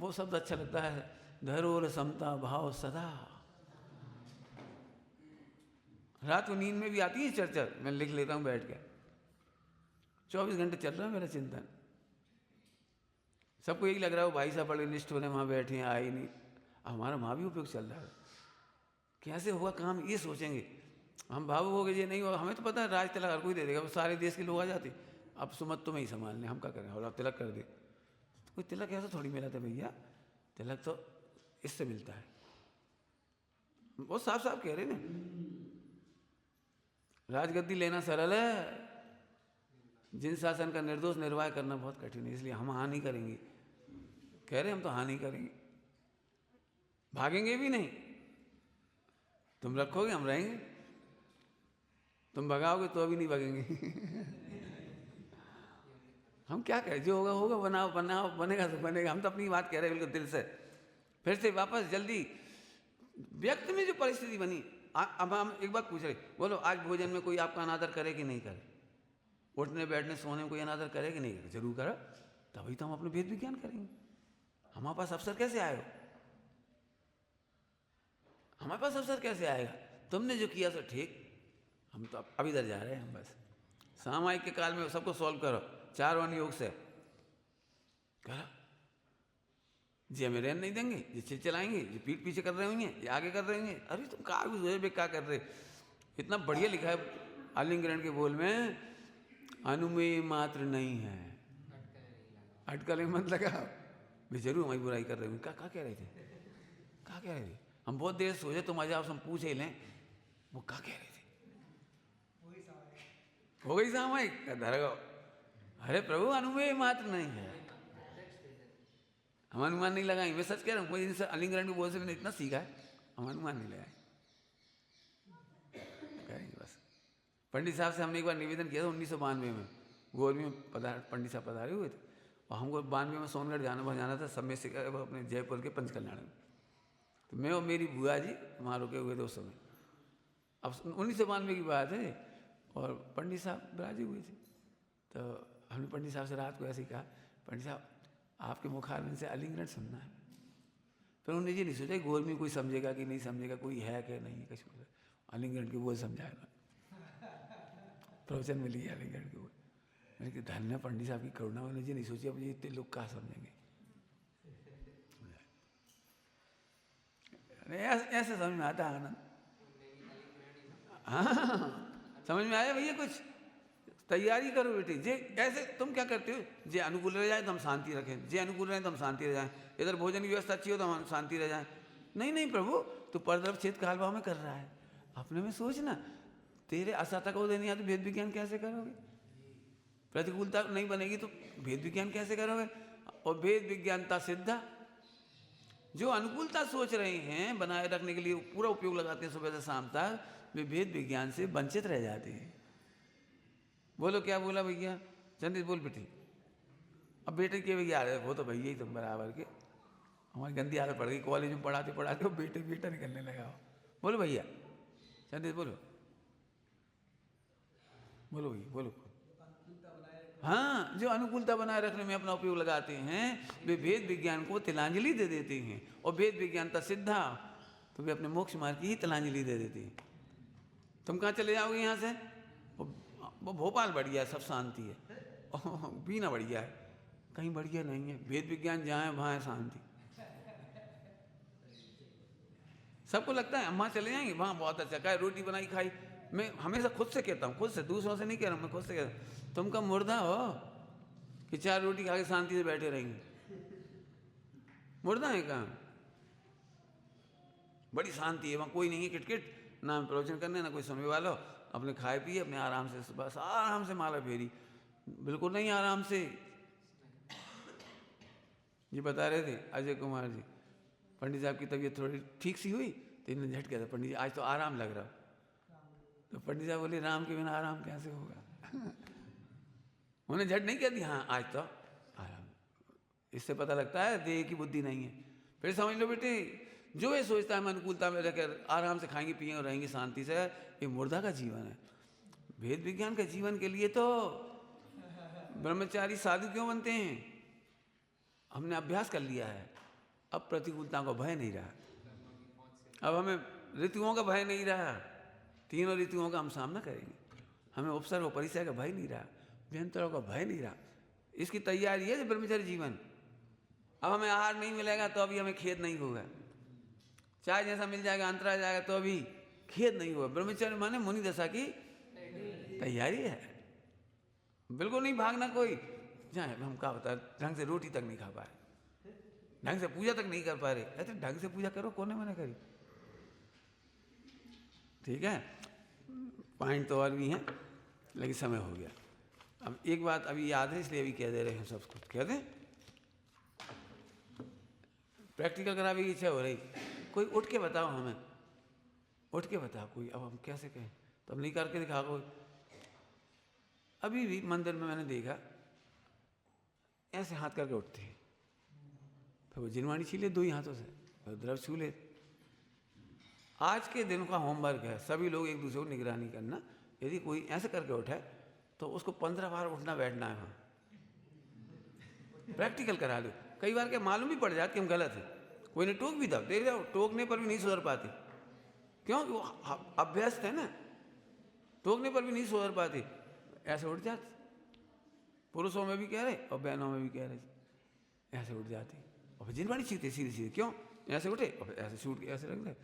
A: वो शब्द अच्छा लगता है, धरोर समता भाव सदा। रात को नींद में भी आती है चर्चा, मैं लिख लेता हूँ बैठ के। 24 घंटे चल रहा है मेरा चिंतन। सबको यही लग रहा है वो भाई साहब बड़े निष्ठ होने वहाँ बैठे हैं, आए नहीं। हमारा वहाँ भी उपयोग चल रहा है। कैसे होगा काम ये सोचेंगे हम, भावुक हो गए ये नहीं होगा। हमें तो पता है राज तिलक हर कोई दे देगा, वो सारे देश के लोग आ जाते। अब सुमत तुम्हें ही संभालने, हम क्या करें, और अब तिलक कर दे। तो कोई तिलक ऐसा थोड़ी मिला था भैया, तिलक तो इससे मिलता है। वो साफ साफ कह रहे ना, राजगद्दी लेना सरल है, जिन शासन का निर्दोष निर्वाह करना बहुत कठिन है। इसलिए हम हाँ नहीं करेंगे, कह रहे हम तो हाँ नहीं करेंगे, भागेंगे भी नहीं। तुम रखोगे हम रहेंगे, तुम भगाओगे तो अभी नहीं भागेंगे। हम क्या करें, जो होगा होगा, बनाओ बनाओ, बनेगा तो बनेगा। हम तो अपनी बात कह रहे हैं बिल्कुल दिल से। फिर से वापस जल्दी व्यक्ति में जो परिस्थिति बनी, अब हम एक बात पूछ रहे, बोलो आज भोजन में कोई आपका अनादर करे कि नहीं करे? उठने बैठने सोने में कोई अनादर करे कि नहीं करे? जरूर करा, तभी तो हम अपने वेद विज्ञान करेंगे। हमारे पास अवसर कैसे आएगा? हमारे पास अवसर कैसे आएगा? तुमने जो किया तो ठीक, हम तो अब इधर जा रहे हैं। हम बस सामायिक के काल में सबको सॉल्व करो 4 वन योग से करा। जी हमें रहने नहीं देंगे, ये चिल्लाएंगे, ये पीठ पीछे कर रहे होंगे, ये आगे कर रहे होंगे। अरे तुम क्या कर रहे? इतना बढ़िया लिखा है आलिंगरण के बोल में, अनुमेय मात्र नहीं है, अटकलें मत लगाओ। वे जरूर हमारी बुराई कर रहे होंगे। क्या कह रहे थे, क्या कह रहे थे? हम बहुत देर सोचे, तुम आज आप हम पूछ ही लें वो क्या कह रहे थे। हो गई सामायिक धरगो। अरे प्रभु अनुमेय मात्र नहीं है, हम अनुमान नहीं लगाएंगे। मैं सच कह रहा हूँ, कोई इनसे आलिंगरण के बोल से मैंने इतना सीखा है, हम अनुमान नहीं लगाए करेंगे बस। पंडित साहब से हमने एक बार निवेदन किया था 1992 में, गोरवी में पंडित साहब पधारे हुए थे, और हमको 92 में सोनगढ़ जाना था, सब में से अपने जयपुर के पंचकल्याण में। तो मैं और मेरी बुआ जी वहाँ रुके हुए थे उस समय। अब 1992 की बात है, और पंडित साहब विराजे हुए थे। तो हमने पंडित साहब से रात को ऐसे ही कहा, पंडित साहब आपके मुखारविंद से आलिंगन सुनना है। फिर उन्होंने ये नहीं सोचा गोल में कोई समझेगा कि नहीं समझेगा, कोई है कि नहीं, कुछ आलिंगन के बोल समझाएगा। प्रवचन में लिया आलिंगन के बोल। मैंने कहा धन्य पंडित साहब की करुणा, उन्होंने ये नहीं सोची अब ये इतने लोग कहाँ समझेंगे। ऐसे समझ में आता आनंद। हाँ समझ में आया भैया? कुछ तैयारी करो बेटे। जे ऐसे तुम क्या करते हो, जे अनुकूल रह जाए तो हम शांति रखें, जे अनुकूल रहे तो हम शांति रह जाएं, इधर भोजन की व्यवस्था अच्छी हो तो हम शांति रह जाएं। नहीं नहीं प्रभु, तू परद्रव छेद काल भाव में कर रहा है, अपने में सोचना। तेरे असाता को देने तो भेद विज्ञान कैसे करोगे? प्रतिकूलता नहीं बनेगी तो भेद विज्ञान कैसे करोगे? और भेद विज्ञानता सिद्धा, जो अनुकूलता सोच रहे हैं बनाए रखने के लिए पूरा उपयोग लगाते हैं सुबह से शाम तक, वे भेद विज्ञान से वंचित रह जाते हैं। बोलो क्या बोला भैया? चंदित बोल बेटी। अब बेटे के भैया आ रहे, वो तो भैया ही तुम बराबर के। हमारी गंदी आदत पड़ गई, कॉलेज में पढ़ाते पढ़ाते हो बेटे बेटा निकलने लगा। बोलो भैया, चंदित बोलो, बोलो भैया बोलो। हाँ, जो अनुकूलता बनाए रखने में अपना उपयोग लगाते हैं वे भेद विज्ञान को तिलांजलि दे देते हैं। और भेद विज्ञानता सिद्धा, तो वे अपने मोक्ष मार्ग की ही तिलांजलि दे देते हैं। तुम कहाँ चले जाओगे यहाँ से? वो भोपाल बढ़िया है, सब शांति है, बीना बढ़िया है, कहीं बढ़िया नहीं है। भेद विज्ञान जहाँ है वहाँ है शांति। सबको लगता है अम्मा चले जाएंगे वहाँ बहुत अच्छा, क्या रोटी बनाई खाई। मैं हमेशा खुद से कहता हूँ, खुद से, दूसरों से नहीं कह रहा हूँ, मैं खुद से कहता हूँ। तुम कब मुर्दा हो कि 4 रोटी खा के शांति से बैठे रहेंगे? मुर्दा है कहाँ? बड़ी शांति है वहाँ, कोई नहीं है किटकिट, ना प्रवचन करने ना कोई सुनने वाला, अपने खाए पिए अपने आराम से, बस आराम से माला फेरी। बिल्कुल नहीं आराम से। ये बता रहे थे अजय कुमार जी, पंडित साहब की तबीयत थोड़ी ठीक सी हुई तो इन्होंने झट कहता पंडित जी आज तो आराम लग रहा। तो पंडित साहब बोले राम के बिना आराम कैसे होगा? उन्हें झट नहीं कह दिया हाँ आज तो आराम। इससे पता लगता है देह की बुद्धि नहीं है। फिर समझ लो बेटे, जो ये सोचता है मैं अनुकूलता में रहकर आराम से खाएंगे पिएंगे और रहेंगे शांति से, ये मुर्दा का जीवन है। वेद विज्ञान के जीवन के लिए तो ब्रह्मचारी साधु क्यों बनते हैं? हमने अभ्यास कर लिया है, अब प्रतिकूलता का भय नहीं रहा, अब हमें ऋतुओं का भय नहीं रहा, तीनों ऋतुओं का हम सामना करेंगे, हमें उपसर्ग और परिचय का भय नहीं रहा, व्यंतरों का भय नहीं रहा। इसकी तैयारी है ब्रह्मचर्य जीवन। अब हमें आहार नहीं मिलेगा तो अभी हमें खेद नहीं होगा, चाहे जैसा मिल जाएगा अंतरा जाएगा तो अभी खेद नहीं होगा। ब्रह्मचर्य माने मुनि दशा की तैयारी है, बिल्कुल नहीं भागना कोई। चाहे हम क्या बता, ढंग से रोटी तक नहीं खा पाए, ढंग से पूजा तक नहीं कर पा रहे, अरे ढंग से पूजा करो, कौन ने मना करी? ठीक है, पॉइंट तो और भी हैं लेकिन समय हो गया। अब एक बात अभी याद है इसलिए अभी कह दे रहे हैं, सब कुछ कह दें। प्रैक्टिकल कराने की इच्छा हो रही, कोई उठ के बताओ हमें, उठ के बताओ कोई। अब हम कैसे कहें, तो हम नहीं करके दिखा कोई। अभी भी मंदिर में मैंने देखा ऐसे हाथ करके उठते हैं, फिर वो जिनवाणी छीले दो ही हाथों से, फिर द्रव छू ले। आज के दिन का होमवर्क है सभी लोग एक दूसरे को निगरानी करना। यदि कोई ऐसे करके उठे तो उसको 15 बार उठना बैठना है वहाँ, प्रैक्टिकल करा लो। कई बार के मालूम भी पड़ जाता कि हम गलत हैं, कोई ने टोक भी था, देख जाओ टोकने पर भी नहीं सुधर पाते, क्यों? वो अभ्यस्त है ना, टोकने पर भी नहीं सुधर पाते, ऐसे उठ जाते। पुरुषों में भी कह रहे और बहनों में भी कह रहे, ऐसे उठ जाते और फिर जिनवाणी छीनते सीधे सीधे, क्यों? ऐसे उठे और फिर ऐसे छूट के ऐसे रख दे,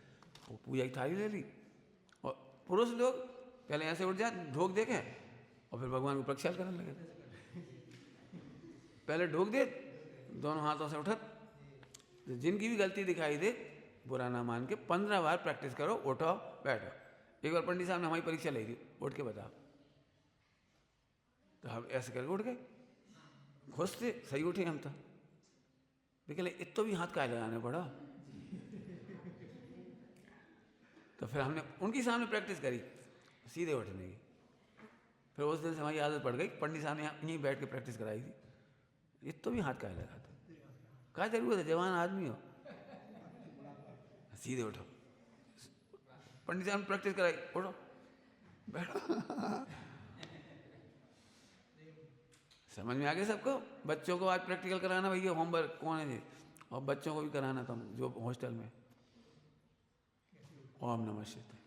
A: वो पूजा की थाली ले ली। और पुरुष लोग पहले ऐसे उठ जाते, ढोक देखे और फिर भगवान को प्रक्षाल करने लगे। पहले ढोक दे दोनों हाथों से उठत, जिनकी भी गलती दिखाई दे बुरा ना मान के 15 बार प्रैक्टिस करो, उठो बैठो। एक बार पंडित साहब ने हमारी परीक्षा ली थी, उठ के बताओ, तो हम ऐसे करके उठ गए, खुश थे, सही उठे हम तो। लेकिन इतना भी हाथ का लगाने पड़ा। तो फिर हमने उनकी सामने प्रैक्टिस करी सीधे उठने की। फिर उस दिन से हमारी आदत पड़ गई, पंडित साहब ने यहीं बैठ के प्रैक्टिस कराई थी। इतना भी हाथ का लगाते, क्या जरूरत है, जवान आदमी हो, सीधे उठो। पंडित साहब ने प्रैक्टिस कराई, उठो बैठो। समझ में आ गया सबको? बच्चों को आज प्रैक्टिकल कराना भैया, होमवर्क कौन है जी, और बच्चों को भी कराना था जो हॉस्टल में। ओम नमः शिवाय।